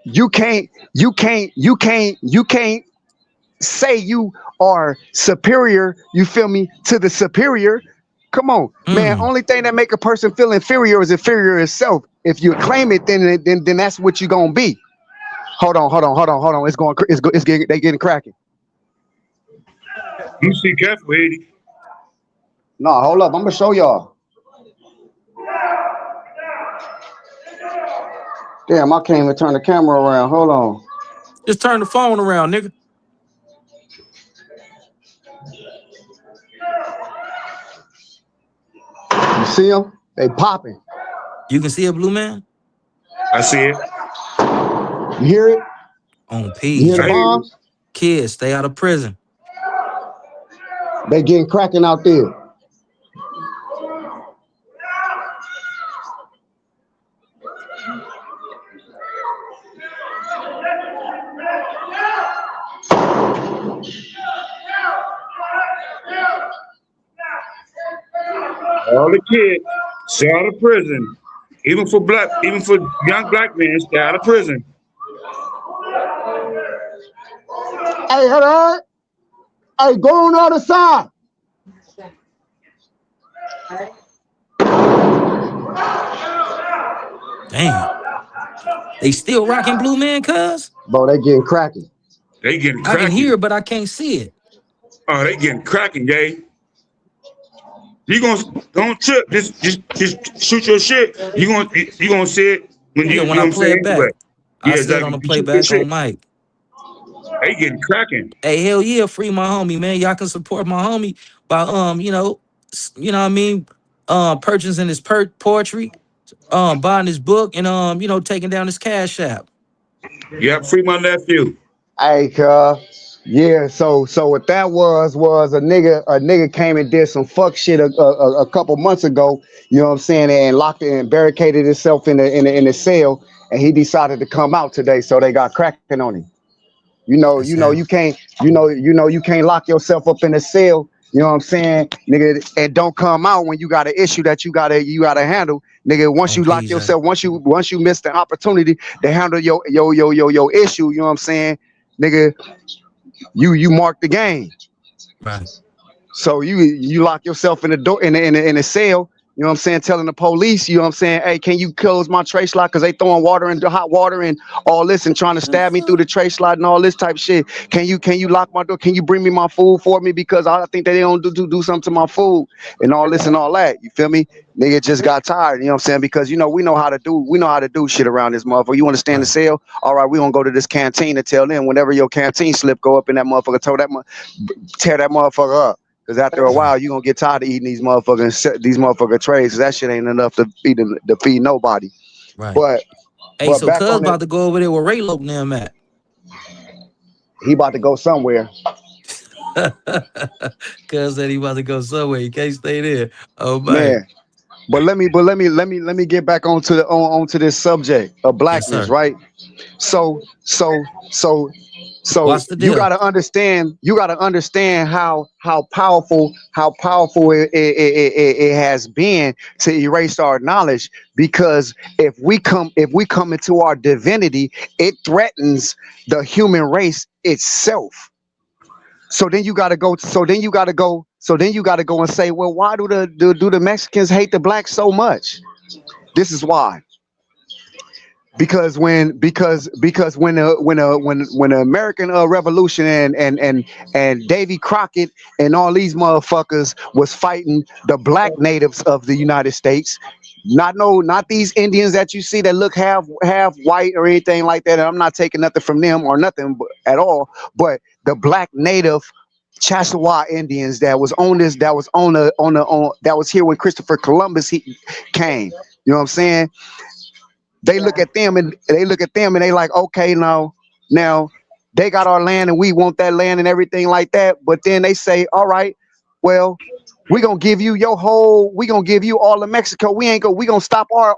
You can't say you are superior, you feel me, to the superior. Come on, man. Mm, Only thing that make a person feel inferior is inferior itself. If you claim it, then that's what you gonna be. Hold on. It's getting they getting cracking. You see careful, Eddie. No, hold up. I'm gonna show y'all. Damn, I can't even turn the camera around. Hold on. just turn the phone around, nigga. You see them? They popping. You can see a blue man I see it. You hear it? on You hear P. the I hear you. bombs? Kids, stay out of prison. They getting cracking out there. All the kids, stay out of prison. Even for young black men, stay out of prison. Hey, hello. Hey, go on the other side. Damn. They still rocking blue man, cuz? Bro, they getting cracking. They getting I can hear cracking. it, but I can't see it. Oh, they getting cracking, gay. You gonna don't trip. Just shoot your shit. You gonna see it when Yeah, you when I know what I'm play saying it anyway. back, I Yeah, say it on exactly. the You shoot your playback shit. on mic. They getting cracking. Hey, hell yeah, free my homie, man. Y'all can support my homie by you know what I mean, purchasing his poetry, buying his book, and taking down his cash app. Yep, free my nephew. Hey, yeah. So what that was a nigga came and did some fuck shit a couple months ago. You know what I'm saying? And locked it and barricaded himself in the cell. And he decided to come out today. So they got cracking on him. That's how. You can't lock yourself up in a cell. You know what I'm saying, nigga, and don't come out when you got an issue that you gotta handle, nigga. Once On you lock PJ. yourself, once you miss the opportunity to handle your issue, you know what I'm saying, nigga, you mark the game. Right. So you lock yourself in the door in a cell. You know what I'm saying? Telling the police, you know what I'm saying? Hey, can you close my trace lock? Because they throwing water into hot water and all this and trying to The stab me through fuck? the trace slot and all this type of shit. Can you lock my door? Can you bring me my food for me? Because I think that they don't do something to my food and all this and all that. You feel me? Nigga just got tired. You know what I'm saying? Because we know how to do shit around this motherfucker. You want to stand in the Right. cell? All right, we gonna go to this canteen and tell them whenever your canteen slip, go up in that motherfucker, tear that motherfucker up. Cause after a Right. while, you gonna get tired of eating these motherfucking trays. That shit ain't enough to feed nobody. Right. But Hey, but so back Cuz on it, about to go over there where Ray Lope and them at. he about to go somewhere, Cuz said he about to go somewhere. He can't stay there. Oh man. man. But let me get back onto this subject of Yes, blackness, sir. right? So so so so Watch the you deal. gotta understand. You gotta understand how powerful it has been to erase our knowledge. Because if we come into our divinity, it threatens the human race itself. So then you gotta go. So then you gotta go. So then you gotta go and say, well, why do the Mexicans hate the blacks so much? This is why. Because when the American Revolution and Davy Crockett and all these motherfuckers was fighting the black natives of the United States, not these Indians that you see that look half white or anything like that. And I'm not taking nothing from them or nothing at all, but the black native Chassawa Indians that was on this that was on that was here when Christopher Columbus came. You know what I'm saying? They look at them and they like, okay, now they got our land and we want that land and everything like that. But then they say, all right, well, we gonna give you all of Mexico. We gonna stop our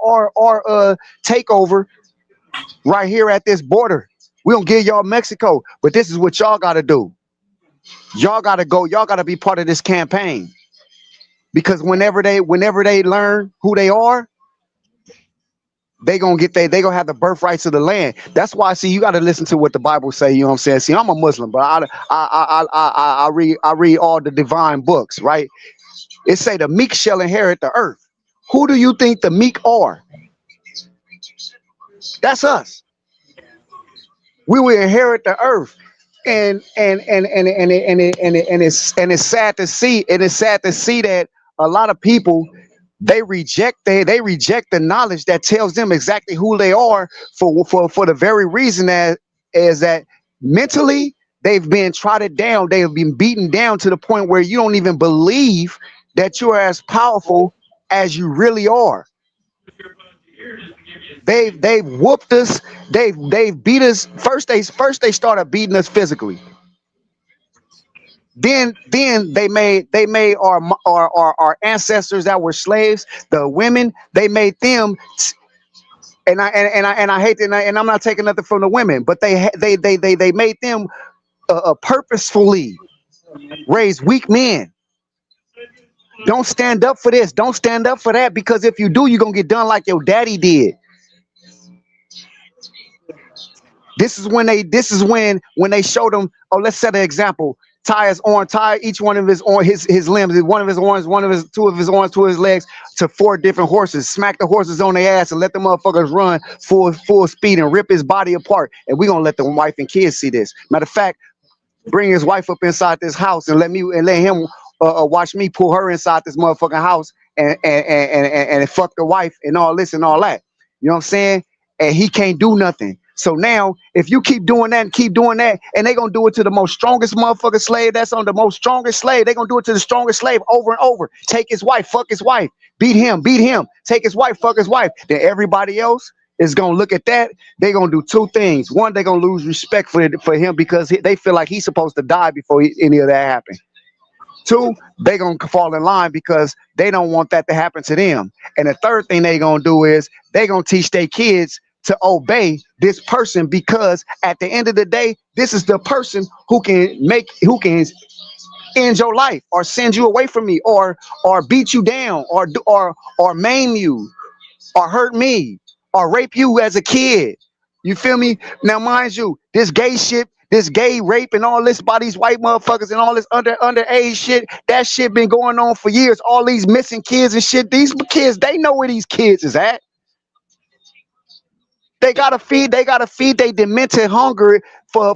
takeover right here at this border. We gonna give y'all Mexico. But this is what y'all gotta do. Y'all gotta be part of this campaign. Because whenever they learn who they are, they gonna have the birthrights of the land. That's why, see, you got to listen to what the Bible say. You know what I'm saying? See, I'm a Muslim, but I read all the divine books, right? It say the meek shall inherit the earth. Who do you think the meek are? That's us. We will inherit the earth. And it's sad to see. It is sad to see that a lot of people, they reject the knowledge that tells them exactly who they are, for the very reason that is that mentally they've been trodden down. They have been beaten down to the point where you don't even believe that you are as powerful as you really are. They've whooped us. They've beat us. First they started beating us physically. Then they made our ancestors that were slaves, the women, they made them. And I hate to, and I'm not taking nothing from the women, but they made them purposefully raise weak men. Don't stand up for this. Don't stand up for that, because if you do, you're gonna get done like your daddy did. This is when they showed them. Oh, let's set an example. Tie each one of his limbs, one of his arms, two of his arms, two of his legs, to four different horses. Smack the horses on their ass and let the motherfuckers run full speed and rip his body apart. And we gonna let the wife and kids see this. Matter of fact, bring his wife up inside this house and let him watch me pull her inside this motherfucking house and fuck the wife and all this and all that. You know what I'm saying? And he can't do nothing. So now, if you keep doing that and keep doing that, and they gonna do it to the most strongest motherfucking slave that's on the most strongest slave, they gonna do it to the strongest slave over and over. Take his wife, fuck his wife, beat him, take his wife, fuck his wife. Then everybody else is gonna look at that. They gonna do two things. One, they gonna lose respect for him because they feel like he's supposed to die before any of that happens. Two, they gonna fall in line because they don't want that to happen to them. And the third thing they gonna do is they gonna teach their kids to obey this person, because at the end of the day, this is the person who can end your life or send you away from me or beat you down or maim you or hurt me or rape you as a kid. You feel me? Now, mind you, this gay shit, this gay rape and all this by these white motherfuckers and all this underage shit, that shit been going on for years. All these missing kids and shit, these kids, they know where these kids is at. They gotta feed their demented hunger for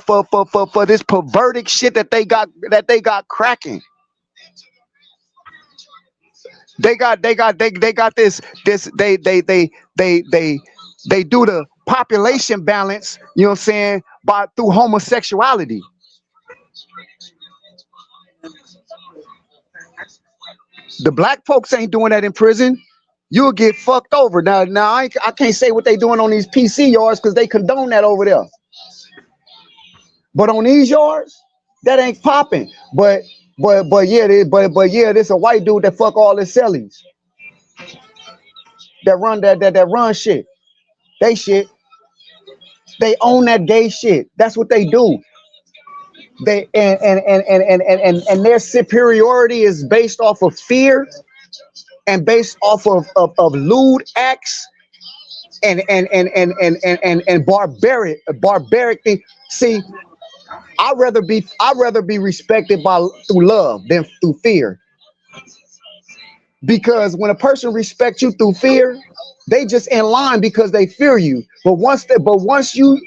this perverted shit that they got cracking. They got this they do the population balance, you know what I'm saying, by through homosexuality. The black folks ain't doing that in prison. You'll get fucked over. Now I can't say what they doing on these PC yards because they condone that over there. But on these yards, that ain't popping. But yeah, this a white dude that fuck all his cellies that run shit. They shit. They own that gay shit. That's what they do. They and their superiority is based off of fear and based off of lewd acts and barbaric thing. See, I'd rather be respected by through love than through fear. Because when a person respects you through fear, they just in line because they fear you. But once you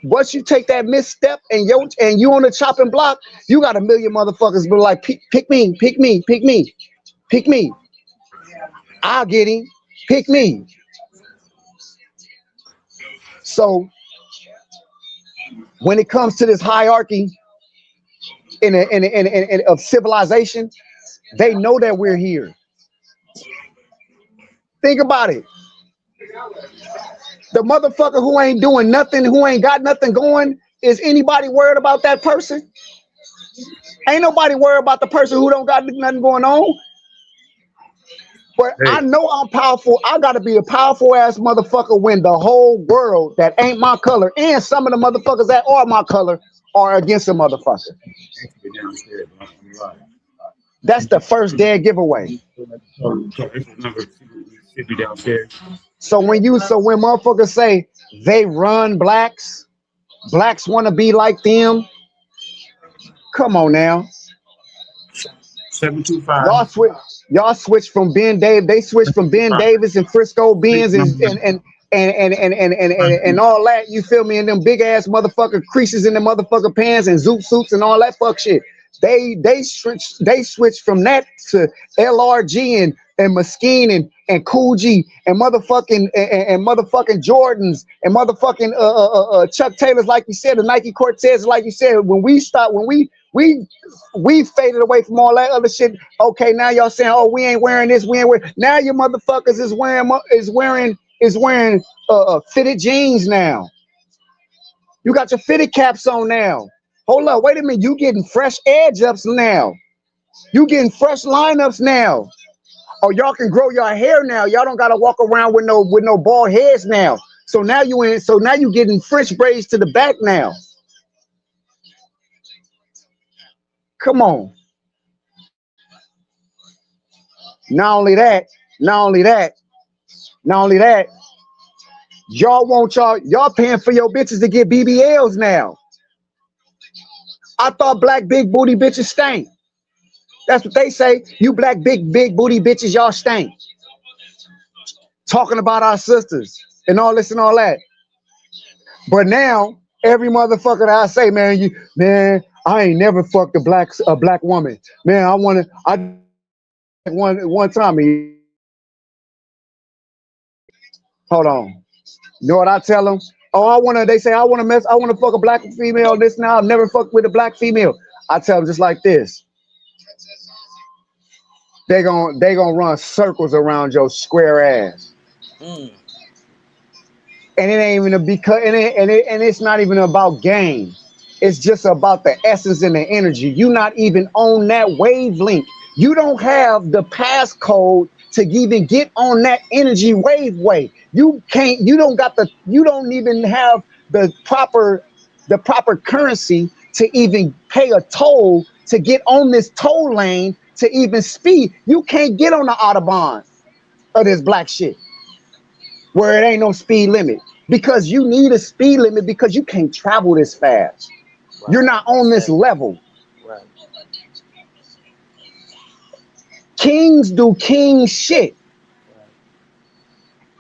take that misstep and you on the chopping block, you got a million motherfuckers be like, pick me, pick me, pick me, pick me. I'll get him. Pick me. So when it comes to this hierarchy of civilization, they know that we're here. Think about it. The motherfucker who ain't doing nothing, who ain't got nothing going, is anybody worried about that person? Ain't nobody worried about the person who don't got nothing going on. But I Hey, know I'm powerful. I gotta be a powerful ass motherfucker when the whole world that ain't my color and some of the motherfuckers that are my color are against a motherfucker. thanks for downstairs. I'm live. That's the first dead giveaway. So extra number should be downstairs. So when motherfuckers say they run blacks, blacks want to be like them, come on now. 725. Y'all switch. Y'all switch from Ben Dave. They switched from Ben 725. Davis and Frisco Please, Benz number and all that. You feel me? And them big ass motherfucker creases in the motherfucker pants and zoot suits and all that fuck shit. They switched from that to LRG and Mesquite and Cool G and motherfucking Jordans and motherfucking Chuck Taylors, like you said, the Nike Cortez, like you said. When we faded away from all that other shit. Okay, now y'all saying, oh, we ain't wearing this, we ain't wearing. Now your motherfuckers is wearing fitted jeans now. You got your fitted caps on now. Hold up, wait a minute. You getting fresh edge ups now. You getting fresh lineups now. Oh, y'all can grow your hair now. Y'all don't gotta walk around with no bald heads now. So now you getting fresh braids to the back now. Come on. Not only that, not only that, not only that, y'all paying for your bitches to get BBLs now. I thought black big booty bitches stank. That's what they say. You black big booty bitches, y'all stank. Talking about our sisters and all this and all that. But now every motherfucker that I say, man, I ain't never fucked a black woman. Man, I one time. Hold on. You know what I tell them? Oh, they say I wanna fuck a black female. This now, I'll never fuck with a black female. I tell them just like this. They gonna run circles around your square ass. Mm. And it ain't even a because and it's not even about game. It's just about the essence and the energy. You not even on that wavelength. You don't have the passcode to even get on that energy wave. You can't. You don't even have the proper currency to even pay a toll to get on this toll lane to even speed. You can't get on the autobahn of this black shit where it ain't no speed limit because you need a speed limit because you can't travel this fast. You're Right. not on That's this it. level. Right. Kings do king shit. Right.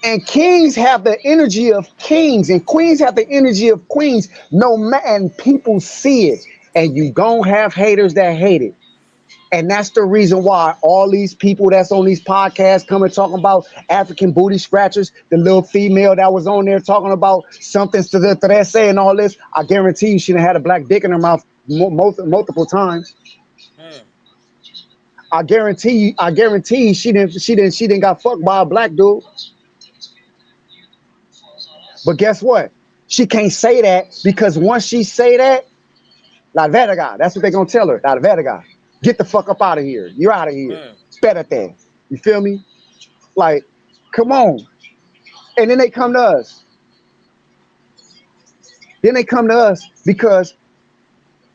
And kings have the energy of kings, and queens have the energy of queens. No man, and people see it, and you gon' have haters that hate it. And that's the reason why all these people that's on these podcasts coming talking about African booty scratchers, the little female that was on there talking about something to the saying all this. I guarantee you she done had a black dick in her mouth multiple times. Mm. I guarantee she didn't got fucked by a black dude. But guess what? She can't say that because once she say that, la verga, that's what they gonna tell her. La verga. Get the fuck up out of here. You're out of here. Mm. Espérate. You feel me? Like, come on. And then they come to us. Then they come to us because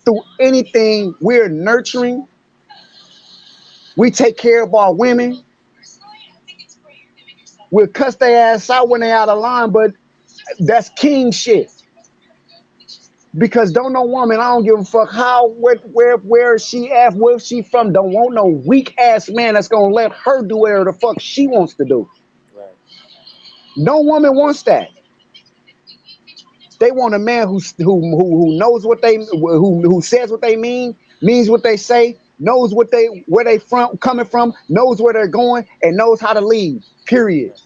through anything we're nurturing, we take care of our women. We'll cuss their ass out when they out of line, but that's king shit. Because don't no woman, I don't give a fuck how, where is she at, where she from. Don't want no weak ass man that's gonna let her do whatever the fuck she wants to do. Right. No woman wants that. They want a man who knows what they who says what they means what they say, knows where they from coming from, knows where they're going, and knows how to lead. Period. Right.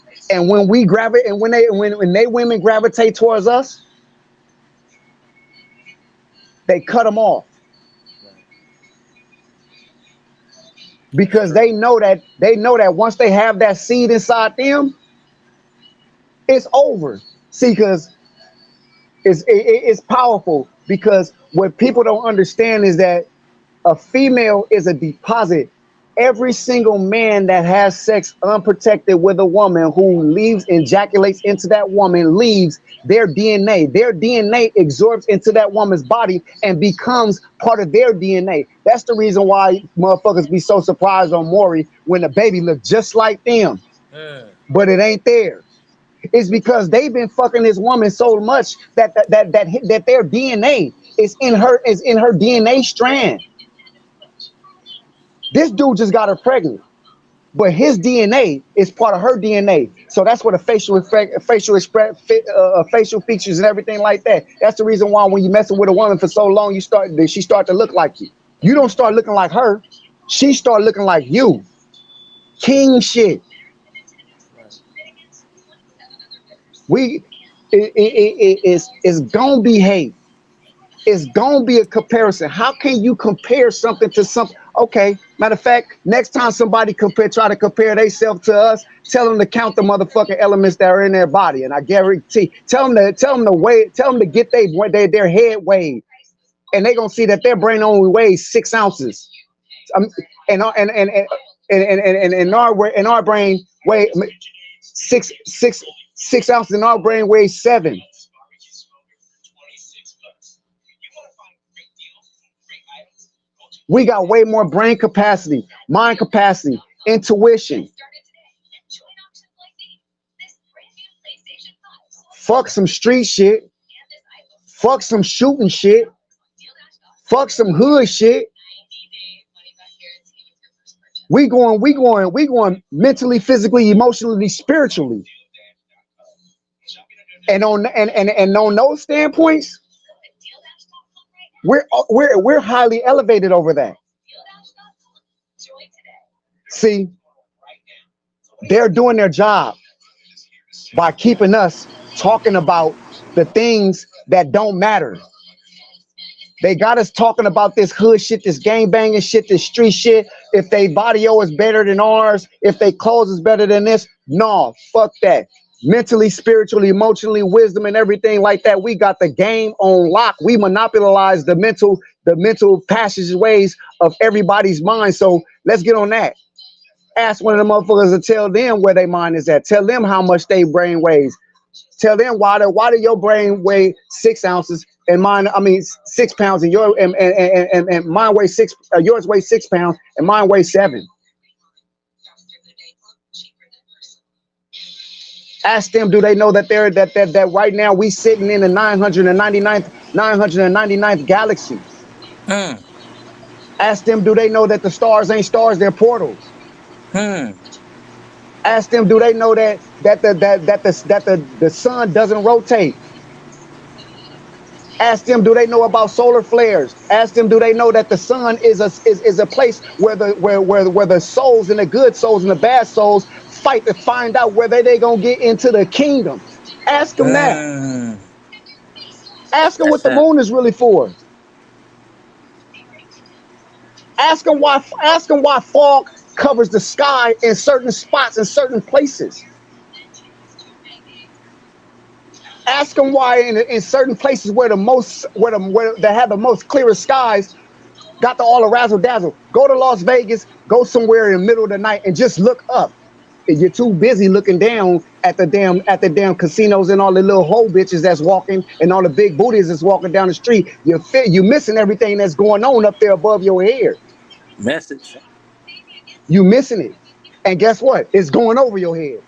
Right. And when we gravitate, and when they women gravitate towards us, they cut them off Right. That's because true. they know that once they have that seed inside them, It's over. See, because it's powerful because what people don't understand is that a female is a deposit. Every single man that has sex unprotected with a woman who leaves, ejaculates into that woman, leaves their DNA. Their DNA absorbs into that woman's body and becomes part of their DNA. That's the reason why motherfuckers be so surprised on Maury when the baby look just like them, Mm. but it ain't there. It's because they've been fucking this woman so much that their DNA is in her DNA strand. This dude just got her pregnant, but his DNA is part of her DNA. So that's what a facial effect, facial features and everything like that. That's the reason why when you messing with a woman for so long, she start to look like you. You don't start looking like her. She start looking like you. King shit. Right. We it's gonna be hate. It's gonna be a comparison. How can you compare something to something? Okay, matter of fact, next time somebody try to compare themselves to us, tell them to count the motherfucking elements that are in their body, and I guarantee, tell them to get their head weighed, and they gonna see that their brain only weighs 6 ounces. Um, and our brain weigh 6 ounces, and our brain weighs 7. We got way more brain capacity, mind capacity, intuition. Fuck some street shit. Fuck some shooting shit. Fuck some hood shit. We going mentally, physically, emotionally, spiritually. And on those standpoints, we're highly elevated over that. See, they're doing their job by keeping us talking about the things that don't matter. They got us talking about this hood shit, this gang banging shit, this street shit. If they body is better than ours, if they clothes is better than this, no, fuck that. Mentally, spiritually, emotionally, wisdom, and everything like that. We got the game on lock. We monopolize the mental passageways of everybody's mind. So let's get on that. Ask one of the motherfuckers to tell them where their mind is at. Tell them how much their brain weighs. Tell them why do your brain weigh 6 ounces and mine, I mean 6 pounds, and and mine weighs yours weighs 6 pounds and mine weighs 7. Ask them, do they know that that right now we sitting in the 999th galaxy? Hmm. Ask them, do they know that the stars ain't stars, they're portals? Hmm. Ask them, do they know that the sun doesn't rotate? Ask them, do they know about solar flares? Ask them, do they know that the sun is a place where the souls and the good souls and the bad souls fight to find out whether they gonna get into the kingdom? Ask them that. Hmm. Ask them what That's the that. moon is really for. Ask them why fog covers the sky in certain spots in certain places. Ask them why in certain places where they have the most clearest skies got the all the razzle dazzle. Go to Las Vegas, go somewhere in the middle of the night and just look up. If you're too busy looking down at the damn casinos and all the little hoe bitches that's walking and all the big booties that's walking down the street, you're missing everything that's going on up there above your head. Message. You missing it. And guess what? It's going over your head.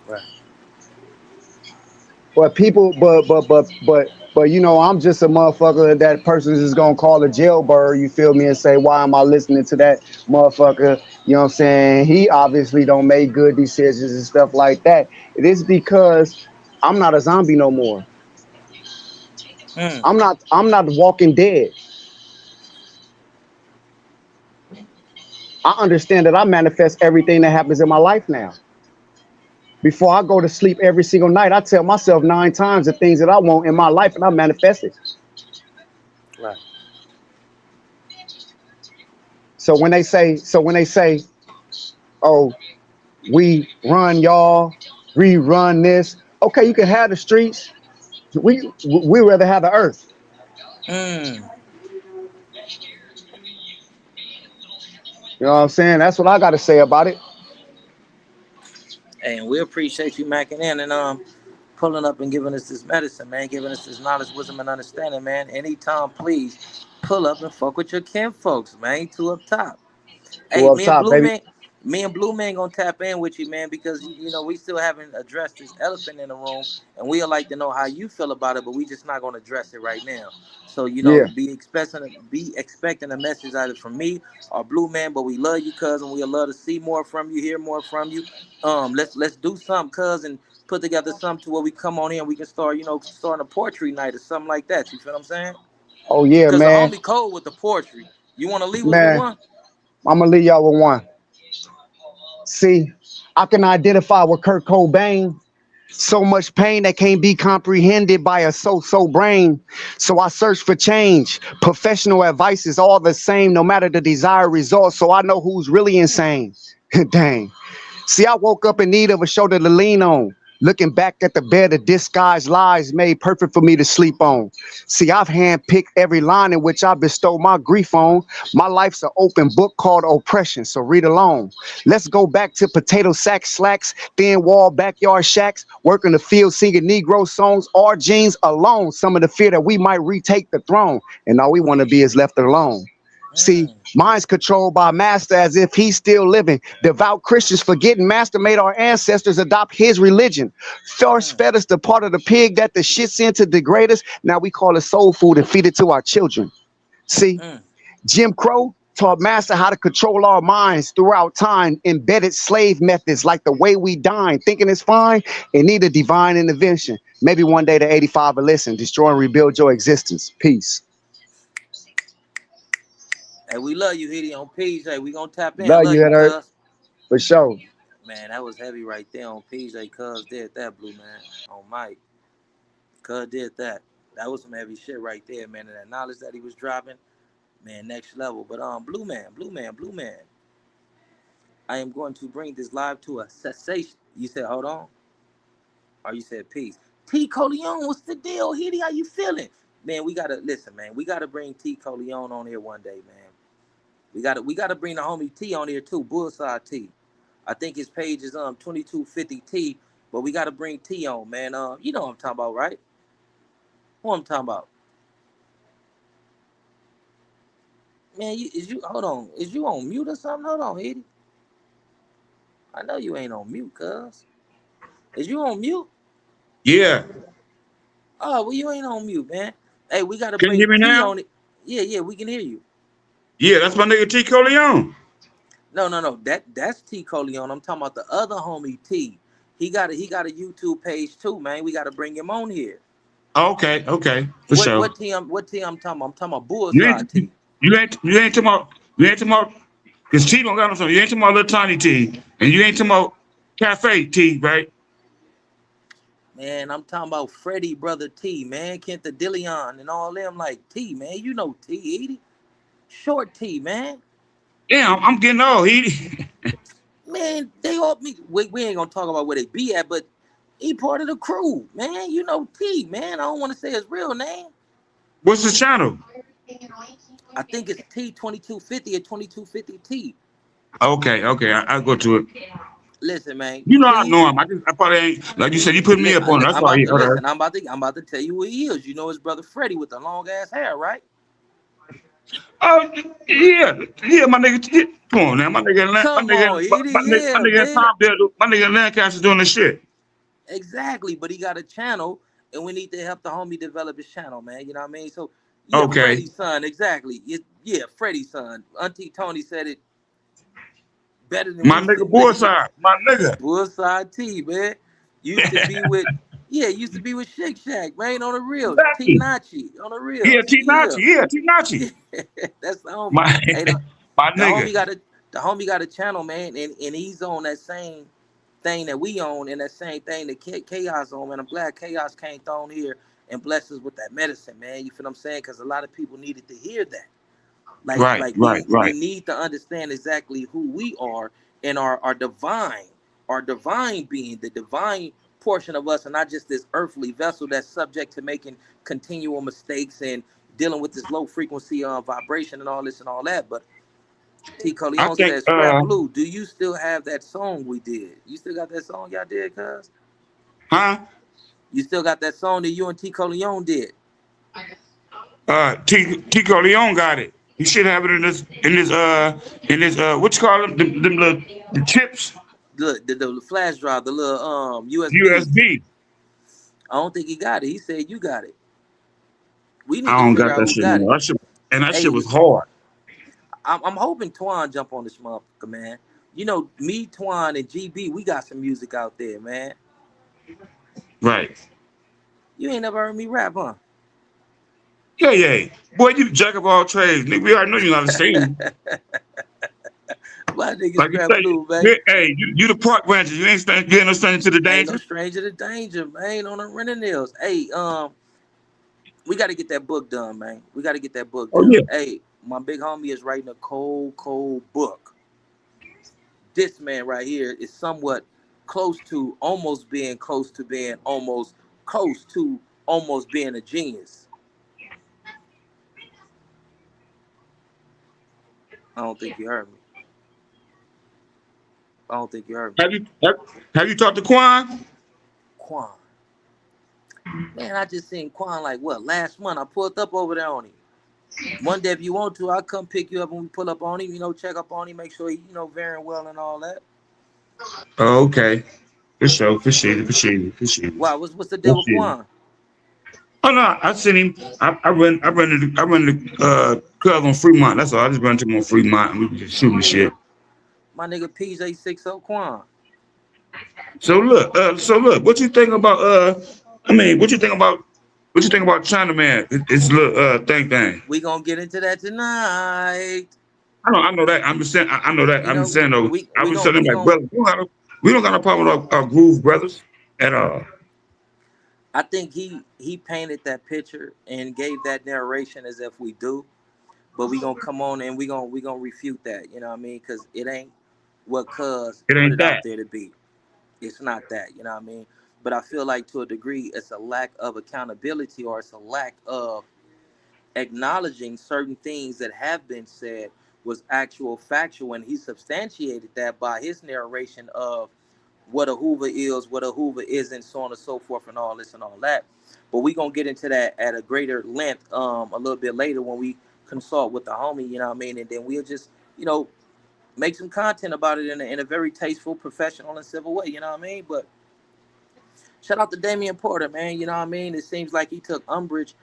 Right. But people, but I'm just a motherfucker that person is gonna call a jailbird, you feel me, and say, why am I listening to that motherfucker? You know what I'm saying? He obviously don't make good decisions and stuff like that. It is because I'm not a zombie no more. Hmm. I'm not walking dead. I understand that I manifest everything that happens in my life now. Before I go to sleep every single night, I tell myself 9 times the things that I want in my life and I manifest it. Right. So when they say, oh, we run y'all, we run this, Okay, you can have the streets. We rather have the earth. Mm. You know what I'm saying? That's what I got to say about it. And we appreciate you macking in and pulling up and giving us this medicine, man, giving us this knowledge, wisdom, and understanding, man. Anytime, please pull up and fuck with your kin folks, man. Two up top. Two Hey, up top, baby. Me and Blue Man gonna tap in with you, man, because you know we still haven't addressed this elephant in the room, and we'd like to know how you feel about it, but we just not gonna address it right now. So you know, Yeah. be expecting a message either from me or Blue Man, but we love you, cousin. We love to see more from you, hear more from you. Let's do something, cousin. Put together something to where we come on in, we can start, starting a poetry night or something like that. You feel what I'm saying? Oh yeah, Because the man. homie cold with the poetry. You want to leave us with Man, one? I'm gonna leave y'all with one. See, I can identify with Kurt Cobain. So much pain that can't be comprehended by a so brain. So I search for change. Professional advice is all the same, no matter the desired result. So I know who's really insane. Dang. See, I woke up in need of a shoulder to lean on. Looking back at the bed of disguised lies made perfect for me to sleep on. See, I've handpicked every line in which I bestow my grief on. My life's an open book called Oppression, so read along. Let's go back to potato sack slacks, thin wall backyard shacks, working the field singing Negro songs, our jeans alone. Some of the fear that we might retake the throne, and all we want to be is left alone. See, Mm, minds controlled by master as if he's still living. Devout Christians forgetting master made our ancestors adopt his religion. First mm, fed us the part of the pig that the shit sent to degrade us. Now we call it soul food and feed it to our children. See, mm. Jim Crow taught master how to control our minds throughout time. Embedded slave methods like the way we dine, thinking it's fine and need a divine intervention. Maybe one day the 85 will listen, destroy and rebuild your existence. Peace. Hey, we love you, Hitty, on PJ. We gonna tap in. Love Love you, you, Earth, cuz. for sure. Man, that was heavy right there on PJ. Cuz did that, Blue Man. On Mike. Cuz did that. That was some heavy shit right there, man. And that knowledge that he was dropping, man, next level. But Blue Man. I am going to bring this live to a cessation. You said, hold on. Or you said peace. T. Coleon, what's the deal? Hitty, how you feeling? Man, we gotta listen, man. We gotta bring T. Coleon on here one day, man. We gotta bring the homie T on here too, Bullseye T. I think his page is 2250T, but we gotta bring T on, man. You know what I'm talking about, right? Who I'm talking about? Man, hold on, is you on mute or something? Hold on, Eddie. I know you ain't on mute, cuz. Is you on mute? Yeah. Oh, well, you ain't on mute, man. Hey, we gotta Can you bring hear me T now? on it. Yeah, we can hear you. Yeah, that's my nigga T. Coleon. No. That's T Coleon. I'm talking about the other homie T. He got a YouTube page too, man. We gotta bring him on here. Okay, for What sure. what T I'm talking about? I'm talking about You Bullseye ain't T. you ain't talking about because T don't got no something. You ain't talking about little tiny T, and you ain't talking about cafe T, right? Man, I'm talking about Freddie brother T, man. Kent the Dillion and all them like T, man. You know T, Edie. Short T, man. Yeah, I'm getting old. He Man, they all we ain't gonna talk about where they be at, but he part of the crew, man. You know T, man. I don't want to say his real name. what's his channel? I think it's T 2250 or 2250T. Okay, I'll go to it. Listen, man. You know I Please, know him. I probably ain't like you said. You put me up on it. That's I'm why about he to other. listen. I'm about to tell you who he is. You know his brother Freddie with the long ass hair, right? Oh yeah, my nigga. Yeah, come on now, Come on, Edie. My Yeah, nigga man. Tom Dale, my nigga Lancaster doing this shit. Exactly. But he got a channel, and we need to help the homie develop his channel, man. You know what I mean? So yeah, Okay, Freddie's son. Exactly. Yeah, Freddie's son. Auntie Tony said it better than my we nigga said. Man, Bullseye, my nigga. Bullseye T, man. Used to be with used to be with Shake Shack, man, on the real. T Exactly. Nachi on the Yeah, real. T Yeah. Nachi. Yeah, T Nachi. Yeah. That's the homie. My Hey, my the homie nigga. got a the homie got a channel, man, and he's on that same thing that we own and that same thing that Chaos on, man. I'm glad Chaos came thrown here and blessed us with that medicine, man. You feel what I'm saying? Because a lot of people needed to hear that. Like Right, like right, we right. need to understand exactly who we are and our divine being, the divine portion of us and not just this earthly vessel that's subject to making continual mistakes and dealing with this low frequency vibration and all this and all that. But T. I Coleon think says, Scrap Blue, do you still have that song we did? You still got that song y'all did, cuz? huh? You still got that song that you and T. Coleon did? Tico Leon got it. He should have it in his what you call them little the chips The flash drive, the little USBs. USB. I don't think he got it. He said you got it. We need I to don't figure got out that who shit got it. anymore. That shit Hey, was hard. I'm hoping Twan jump on this motherfucker, man. You know, me, Twan, and GB, we got some music out there, man. Right. You ain't never heard me rap, huh? Yeah, yeah. Boy, you the jack of all trades. Nigga, we already know you know how to sing. My nigga Like you Scrap say, Blue, man. hey, you the park ranger. You ain't no stranger to the Ain't no danger. stranger to danger, man. On the renting nails. Hey, we got to get that book done, man. We got to get that book Oh done. yeah. Hey, my big homie is writing a cold, cold book. This man right here is somewhat close to almost being a genius. I don't think you heard me. I don't think you heard me. Have you talked to Quan? Quan. Man, I just seen Quan like what last month. I pulled up over there on him. One day if you want to, I'll come pick you up and we pull up on him, check up on him, make sure he, very well and all that. Oh, okay. For sure, for sure. Wow, what's the deal with Quan? Oh no, I seen him. I run the club on Fremont. That's all. I just run to him on Fremont and we be just shooting shit. My nigga PJ60 Quan. So look, what you think about what you think about China Man? It's little thing. We gonna get into that tonight. I know that. I'm just saying. I know that. You I'm know, just saying though. we I we was gonna telling we them like, gonna brother, we don't got no problem with our groove brothers at all. I think he painted that picture and gave that narration as if we do, but we gonna come on and we gonna refute that. You know what I mean? Because it ain't what Cuz It put ain't it out that. there to be. It's not that. You know what I mean? But I feel like to a degree, it's a lack of accountability or it's a lack of acknowledging certain things that have been said was actual factual, and he substantiated that by his narration of what a Hoover is, what a Hoover isn't, so on and so forth, and all this and all that. But we gonna get into that at a greater length a little bit later when we consult with the homie, you know what I mean, and then we'll just make some content about it in a very tasteful, professional, and civil way, you know what I mean. But shout out to Damian Porter, man, you know what I mean. It seems like he took umbrage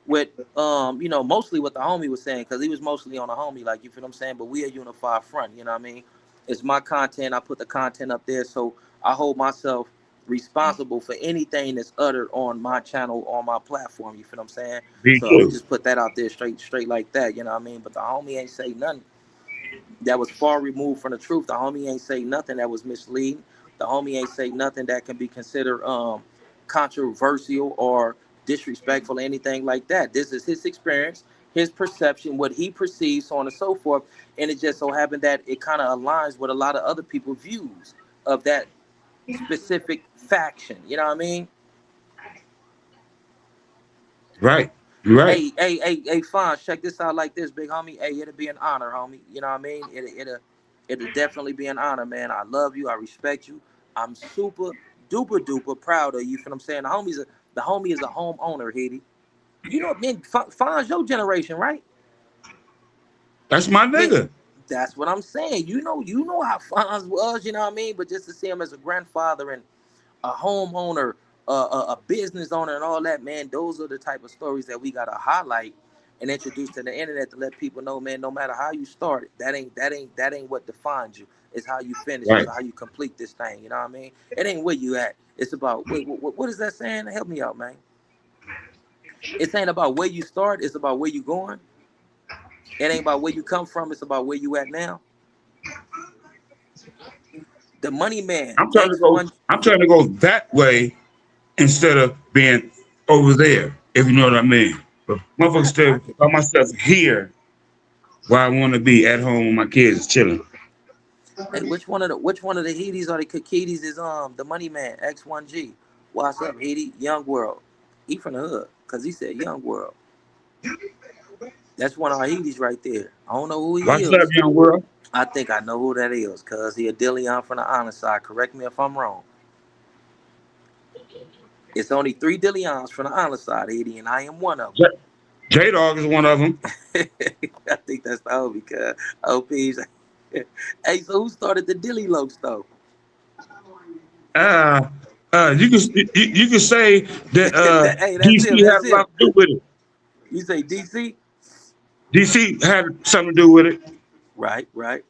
with mostly what the homie was saying, because he was mostly on the homie, like, you feel what I'm saying. But we a unified front, you know what I mean. It's my content. I put the content up there, so I hold myself responsible for anything that's uttered on my channel, on my platform, you feel what I'm saying. Be So I'm gonna true. just put that out there straight like that, you know what I mean. But the homie ain't say nothing that was far removed from the truth. The homie ain't say nothing that was misleading. The homie ain't say nothing that can be considered controversial or disrespectful or anything like that. This is his experience, his perception, what he perceives, so on and so forth. And it just so happened that it kind of aligns with a lot of other people's views of that specific faction. You know what I mean? Right. You're right. Hey, fine. Check this out like this, big homie. Hey, it'll be an honor, homie. You know what I mean? It'll definitely be an honor, man. I love you. I respect you. I'm super duper duper proud of you. Feel what I'm saying? The homie is a homeowner, Hitty. You know, man, Fonz your generation, right? That's my Man, nigga. that's what I'm saying. You know how Fonz was. You know what I mean? But just to see him as a grandfather and a homeowner, a business owner, and all that, man. Those are the type of stories that we gotta highlight and introduce to the internet to let people know, man. No matter how you started, that ain't what defines you. It's how you finish. It's Right. how you complete this thing. You know what I mean? It ain't where you at. It's about what is that saying? Help me out, man. It's ain't about where you start. It's about where you going. It ain't about where you come from. It's about where you at now. The money man, I'm trying to X go. one. I'm trying to go that way instead of being over there. If you know what I mean. But motherfuckers I still can call myself here where I want to be at home with my kids chilling. Hey, which one of the Heaties or the Kakitis is the money man X1G? What's up, Heaty? Young World. He from the hood, cause he said Young World. That's one of our Heaties right there. I don't know who he What's up, is. young world? I think I know who that is, cause he a Dillion from the honest side. Correct me if I'm wrong. It's only three Dillions from the honest side, Heaty, and I am one of J Dog is one of them. them. I think that's the homie, cuz OP's. Hey, so who started the Dilly Lokes though? Uh, you can say that Hey, that's him. DC had That's a lot him. to do with it. You say DC? DC had something to do with it. Right, right.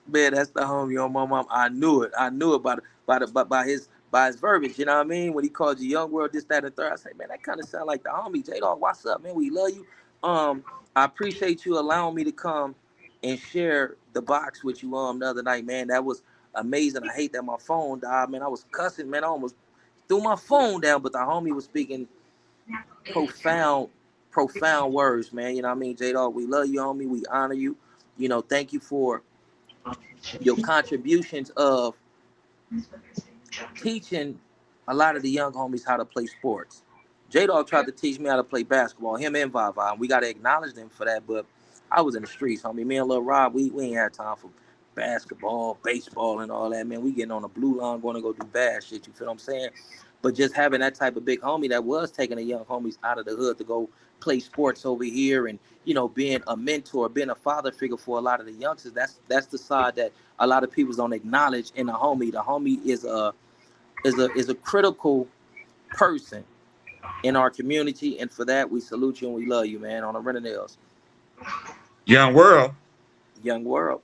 Man, that's the homie on my mom. I knew it. I knew it by his verbiage. You know what I mean? When he called you young world, this, that, and the third. I say, man, that kind of sound like the homie. J Dog, what's up, man? We love you. I appreciate you allowing me to come and share the box with you the other night, man. That was amazing. I hate that my phone died, man. I was cussing, man. I almost threw my phone down, but the homie was speaking profound, profound words, man. You know what I mean? J Dog, we love you, homie. We honor you. Thank you for your contributions of teaching a lot of the young homies how to play sports. J Dog tried to teach me how to play basketball, him and Vava. And we got to acknowledge them for that. But I was in the streets, homie. Me and Lil Rob, we ain't had time for basketball, baseball, and all that, man. We getting on the blue line, going to go do bad shit. You feel what I'm saying? But just having that type of big homie that was taking the young homies out of the hood to go play sports over here and, being a mentor, being a father figure for a lot of the youngsters, that's the side that a lot of people don't acknowledge in a homie. The homie is a critical person in our community, and for that we salute you and we love you, man. On the Renanels, Young world. young world.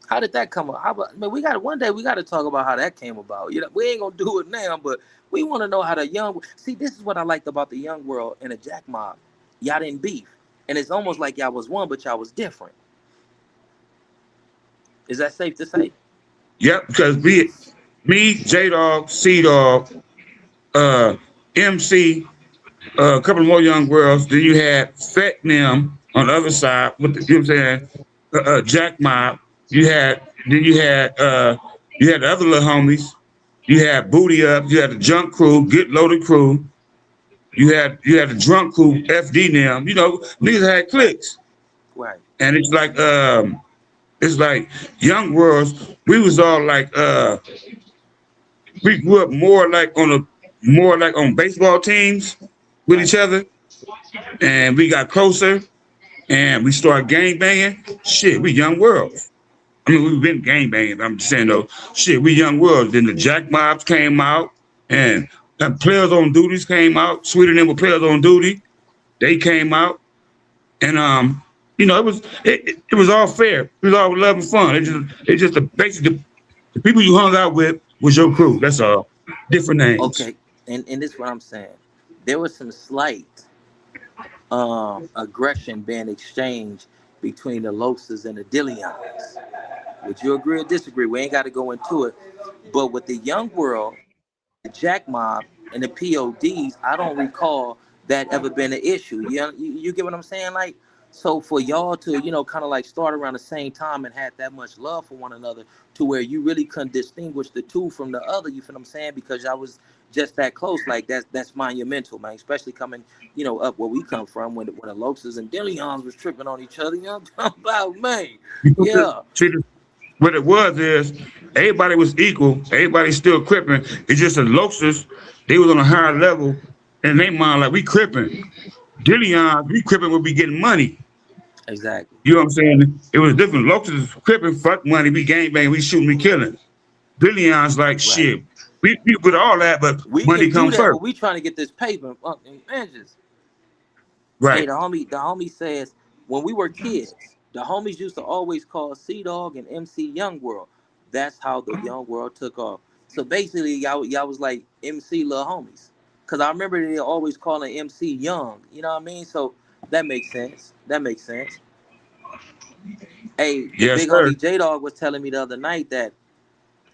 How did that come up? How about, man, we got one day we got to talk about how that came about. We ain't gonna do it now, but we want to know how the young. See, this is what I liked about the young world and the Jack Mob. Y'all didn't beef, and it's almost like y'all was one, but y'all was different. Is that safe to say? Yep, because me, J Dog, C Dog, uh, MC, a couple more young girls. Then you had Fat Nim on the other side with the, you know what I'm saying, Jack Mob. You had you had the other little homies. You had Booty Up. You had the Junk Crew, Get Loaded Crew. You had the Drunk Crew, FD Nim. Niggas had Right, cliques, right, and it's like young worlds. We was all like we grew up more like on baseball teams with right. each other, and we got closer, and we started gang banging. Shit, we young worlds. I mean, we've been gang banging. I'm just saying though, shit, we young worlds. Then the Jack Mobs came out, and players on duties came out. Sweeter than with players on duty, they came out, and it was all fair. It was all love and fun. It's just basically the people you hung out with was your crew. That's all. Different names. Okay, and this is what I'm saying. There was some slight aggression being exchanged between the Loxes and the Dillions. Would you agree or disagree? We ain't got to go into it. But with the young world, the Jack Mob, and the PODs, I don't recall that ever been an issue. You get what I'm saying? Like, so for y'all to, kind of like start around the same time and had that much love for one another to where you really couldn't distinguish the two from the other, you feel what I'm saying? Because y'all was just that close. Like, that's monumental, man. Especially coming, up where we come from when the Loxes and Dillions was tripping on each other. You know what I'm talking about, man? Yeah, See, what it was is everybody was equal. Everybody still cripping. It's just the Loxus, they was on a higher level, and they mind like we cripping. Dillion, we cripping will be getting money. exactly. You know what I'm saying? It was different. Loxus is cripping, fuck money, we gang bang, we shooting, we killing. Dillion's like Right. shit. We put all that, but We money can do come that, first. but we trying to get this paper. Man, just hey, Right. the homie says when we were kids, the homies used to always call C Dog and MC Young World. That's how the Young World took off. So basically, y'all was like MC little homies. Cause I remember they always calling MC Young. You know what I mean? So that makes sense. That makes sense. Hey, the Yes, big sir. homie J Dog was telling me the other night that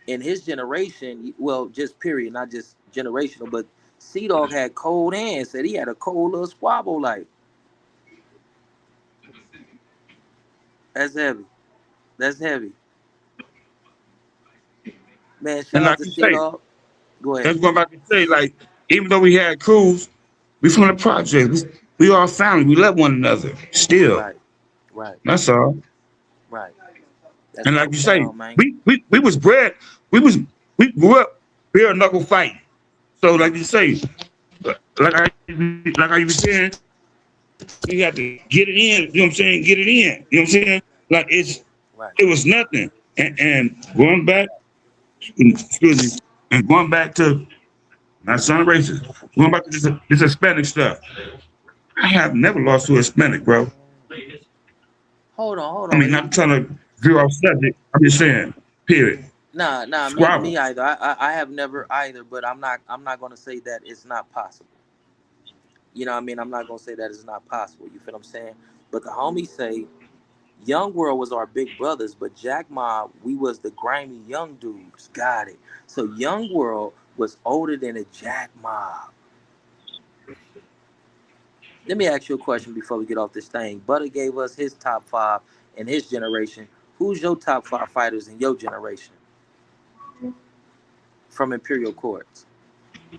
in his generation, well, just period, not just generational, but C Dog had cold hands. Said he had a cold little squabble. Like, that's heavy. That's heavy. Man, And shout out like to you C say, Dog. Go ahead. that's what I'm about to say. Like, even though we had crews, we from the project. We all family. We love one another. Still. Right, right, That's all. right. That's And like you say, profound, man. we was bred, we was we grew up bare knuckle fighting. So like you say, like I was saying, we had to get it in. You know what I'm saying? Get it in. You know what I'm saying? Like Right. it was nothing. And going back, excuse me, and going back to not sound racist, going back to this Hispanic stuff. I have never lost to a Hispanic, bro. Hold I on. mean, not trying to veer off subject. I'm just saying, period. Nah, me Squabble. either. I have never either, but I'm not gonna say that it's not possible. You know what I mean? I'm not gonna say that it's not possible. You feel what I'm saying? But the homies say Young World was our big brothers, but Jack Mob, we was the grimy young dudes. Got it. So Young World was older than a Jack Mob. Let me ask you a question before we get off this thing. Butter gave us his top five in his generation. Who's your top five fighters in your generation from Imperial Courts?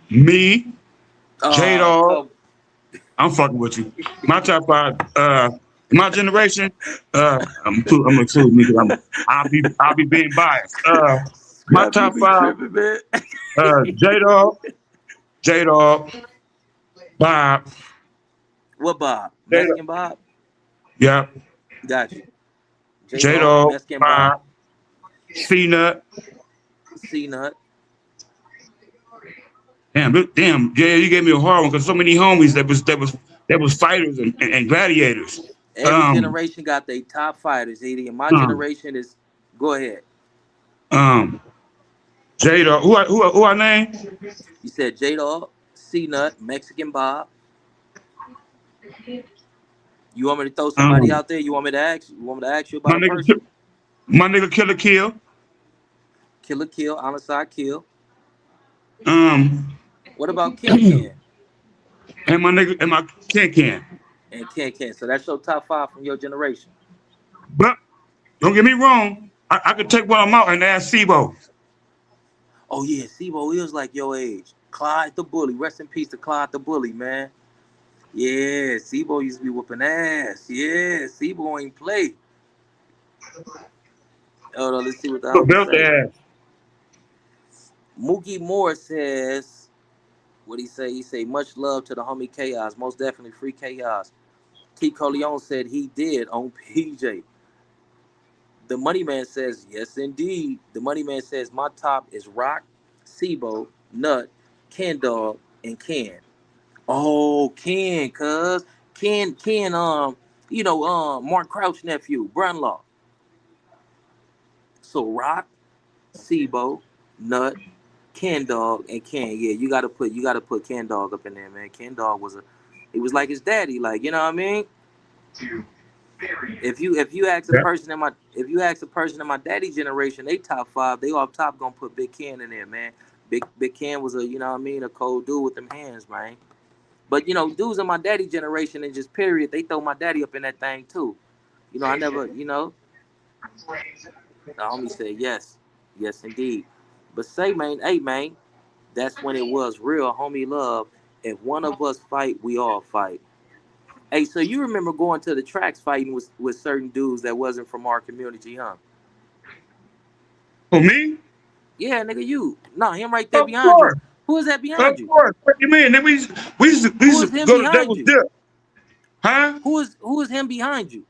Me, J Dog. Come. I'm fucking with you. My top five, my generation, I'm gonna exclude me because I'll be being biased. My Scrap, you top be five, tripping, man. J Dog, J Dog, Bob, What Bob? J Mexican Bob? yeah, Got you. J J Dog, Dog, Mexican Bob, Bob, C Nut. C Nut. Damn, yeah, you gave me a hard one because so many homies that was fighters and gladiators. Every Um, generation got their top fighters. Either in my um, generation is go ahead. um, J Dog. Who I name? You said J Dog, C Nut, Mexican Bob. You want me to throw somebody Um, out there? You want me to ask? You want me to ask you my about a nigga, person? my nigga Killer Kill. Killer Kill, Homicide Kill. Um, What about Ken Ken and my nigga and my Can. and Ken Ken? So that's your top five from your generation. But don't get me wrong, I could take one of them out and ask Sibo. Oh yeah, Sibo is like your age. Clyde the Bully. Rest in peace to Clyde the Bully, man. Yeah, Sibo used to be whooping ass. Yeah, Sibo ain't play. Hold on, let's see what the But homies belt the say. ass. Mookie Moore says, what he say? He say, much love to the homie Chaos. Most definitely free Chaos. T. Coleon said he did on PJ. The Money Man says, yes, indeed. The Money Man says, my top is Rock, Sibo, Nut, Ken Dog, and Ken. Oh, Ken, cuz. Ken, Mark Crouch nephew, Brunlaw. So Rock, Sibo, Nut, Ken Dog, and Ken. Yeah, you gotta put Ken Dog up in there, man. Ken Dog he was like his daddy, like, you know what I mean? If you ask a Yeah. person in my if you ask a person in my daddy generation, they top five, they off top gonna put Big Ken in there, man. Big Ken was a you know what I mean, a cold dude with them hands, man. But dudes in my daddy generation and just period, they throw my daddy up in that thing too. I never, the homie said yes. Yes indeed. But say man, hey man, that's when it was real homie love. If one of us fight, we all fight. Hey, so you remember going to the tracks fighting with certain dudes that wasn't from our community, huh? For me, Yeah, nigga, you. No, him right there of behind you. course, Who is that of behind you? course. What do you mean? Then we Who used is to him go to behind Devil's you? Dip, huh? Who is him behind you?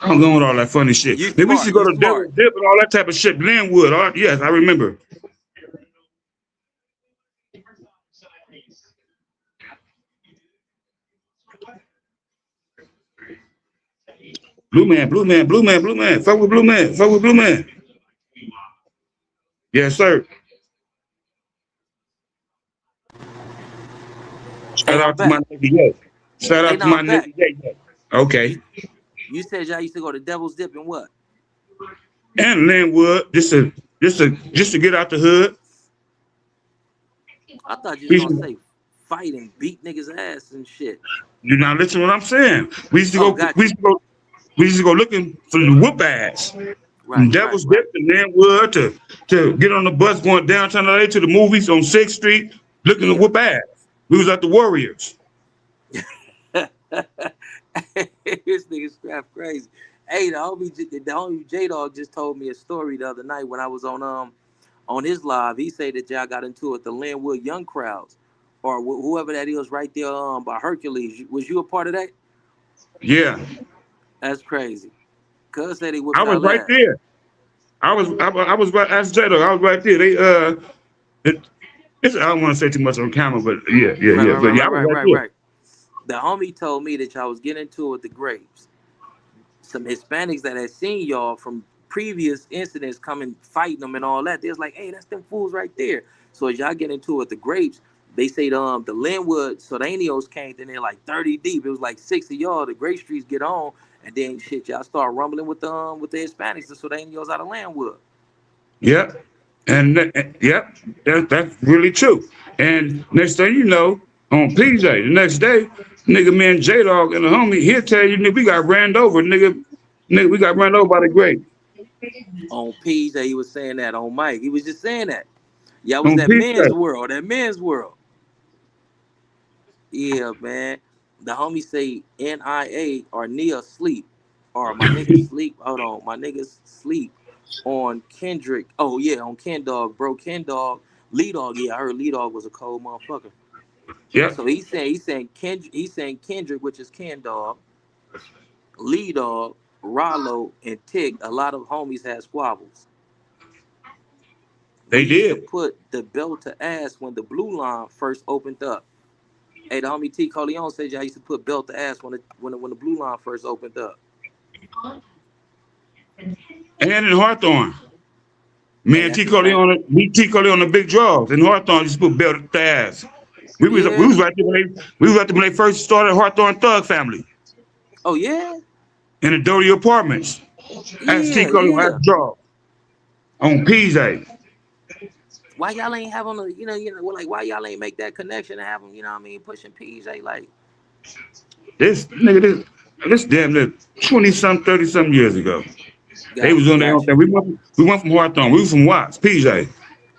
I'm going with all that funny shit. You Then we used to smart. go You to Devil's smart. Dip and all that type of shit. Glenwood. Yes, I remember. Blue man, blue man, blue man, blue man. Fuck with blue man. Fuck with blue man. Yes, sir. Shout Hey, I'm out to my back. nigga Yo. Shout Hey, out to now my I'm nigga back. Yo. Okay. You you said y'all used to go to Devil's Dip and what? And Linwood, just to get out the hood. I thought you was We gonna used to, say fight and beat niggas ass and shit. you now listen to what I'm saying. We used to Oh, go. got We you. used to go. We used to go looking for the whoop ass. from Right, right, Devil's right. Dip to Linwood to get on the bus going downtown LA to the movies on 6th Street, looking to Yeah. whoop ass. We was at the Warriors. This nigga Scrap crazy. Hey, the homie J Dog just told me a story the other night when I was on his live. He said that y'all got into it the Linwood Young crowds, or whoever that is right there by Hercules. Was you a part of that? Yeah, That's crazy. Cuz said he I whooped was y'all right ass. there. I was right as J-Dog. I was right there. It, I don't want to say too much on camera, but Right, right, right, but yeah, right, I was right, right right, there. right. The homie told me that y'all was getting into it with the grapes. Some Hispanics that had seen y'all from previous incidents coming fighting them and all that. They was like, hey, that's them fools right there. So as y'all get into it with the grapes, they say the Linwood Sordanios came in there like 30 deep. It was like 6 of y'all. The Grape Streets get on, and then shit, y'all start rumbling with the Hispanics, the Sordanios out of Linwood. Yep. Yep, that's really true. And next thing you know, on PJ, the next day, nigga, man, J Dog and the homie, he'll tell you, nigga, we got ran over, nigga, we got run over by the grape. On PJ, he was saying that on Mike. He was just saying that. Yeah, it was On that men's PJ. world. That men's world. Yeah, man. The homie say NIA or Nia sleep. Or my niggas sleep. Hold on. My niggas sleep on Kendrick. Oh yeah, on Ken Dog, bro. Ken Dog, Lee Dog. Yeah, I heard Lee Dog was a cold motherfucker. Yep, So he's saying Kendrick, which is Ken Dog, Lee Dog, Rollo, and Tick. A lot of homies had squabbles. We they used to did. put the belt to ass when the blue line first opened up. Hey, the homie T. Coleon said y'all used to put belt to ass when the blue line first opened up. And in Hawthorne, Hey, that's the same. Me T Cole on the big draws. In Hawthorne, just put belt at the ass. We Yeah. was right there when they first started Hawthorne Thug Family Oh yeah. in the Doty Apartments. That's T Yeah. Cole at Yeah. the draw on PJ. Why y'all ain't have on the well, like why y'all ain't make that connection and have them, pushing PJ like This nigga, this damn near 20 some, 30 some years ago. They got was you, on their own got you. thing. We went from Hawthorne. We was from Watts, PJ,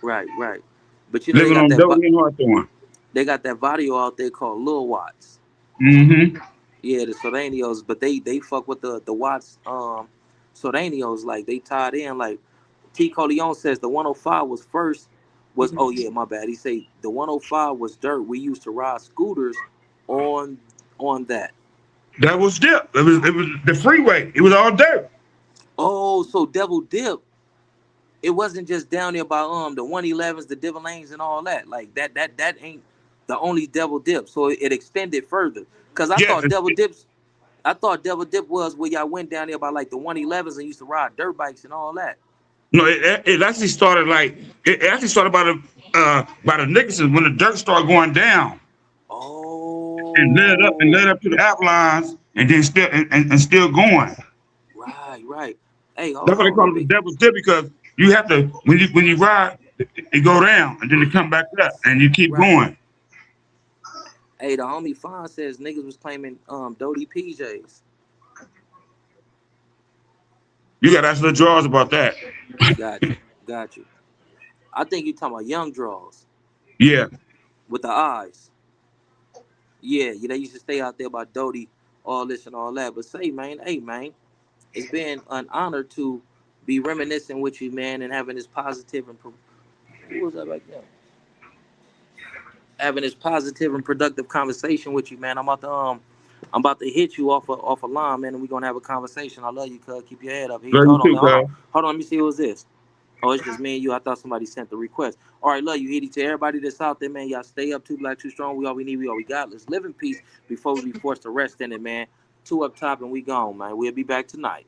Right, right. But they living got on that Doty and Hawthorne. they got that video out there called Lil Watts. Mm-hmm. Yeah, the Sordanios, but they fuck with the Watts Sordanios, like they tied in like T. Coleon says the 105 was first was oh yeah, my bad. He say the 105 was dirt. We used to ride scooters on on that. That was dip. It was the freeway. It was all dirt. Oh, so Devil Dip, it wasn't just down there by the 111s, the Devil Lanes and all that. Like that ain't the only Devil Dip. So it extended further. Cause Yes. I thought Devil Dip was where y'all went down there by like the 111s and used to ride dirt bikes and all that. No, it actually started it actually started by the Nicholson when the dirt started going down and led Oh, up to the outlines and then still going. right, right. Hey, hold That's why they on. call Let it the me. devil's dip because you have to when you ride, it go down and then it come back up and you keep Right. going. Hey, the homie Fawn says niggas was claiming Doty PJs. You got to ask the draws about that. Got you, got you. I think you talking about young draws Yeah, with the eyes. Yeah, they used to stay out there by Doty, all this and all that. But say, man, hey, man, it's been an honor to be reminiscing with you, man, and having this positive and who was that back there? Having this positive and productive conversation with you, man. I'm about to hit you off a line, man, and we're gonna have a conversation. I love you, cuz. Keep your head up. love you Hold on, too, man. Hold on. cuz. Hold on, let me see who's this. Oh, it's just me and you. I thought somebody sent the request. All right, love you, Edie. To everybody that's out there, man, y'all stay up. Too black, too strong. We all we need, we all we got. Let's live in peace before we be forced to rest in it, man. Two up top and we gone, man. We'll be back tonight.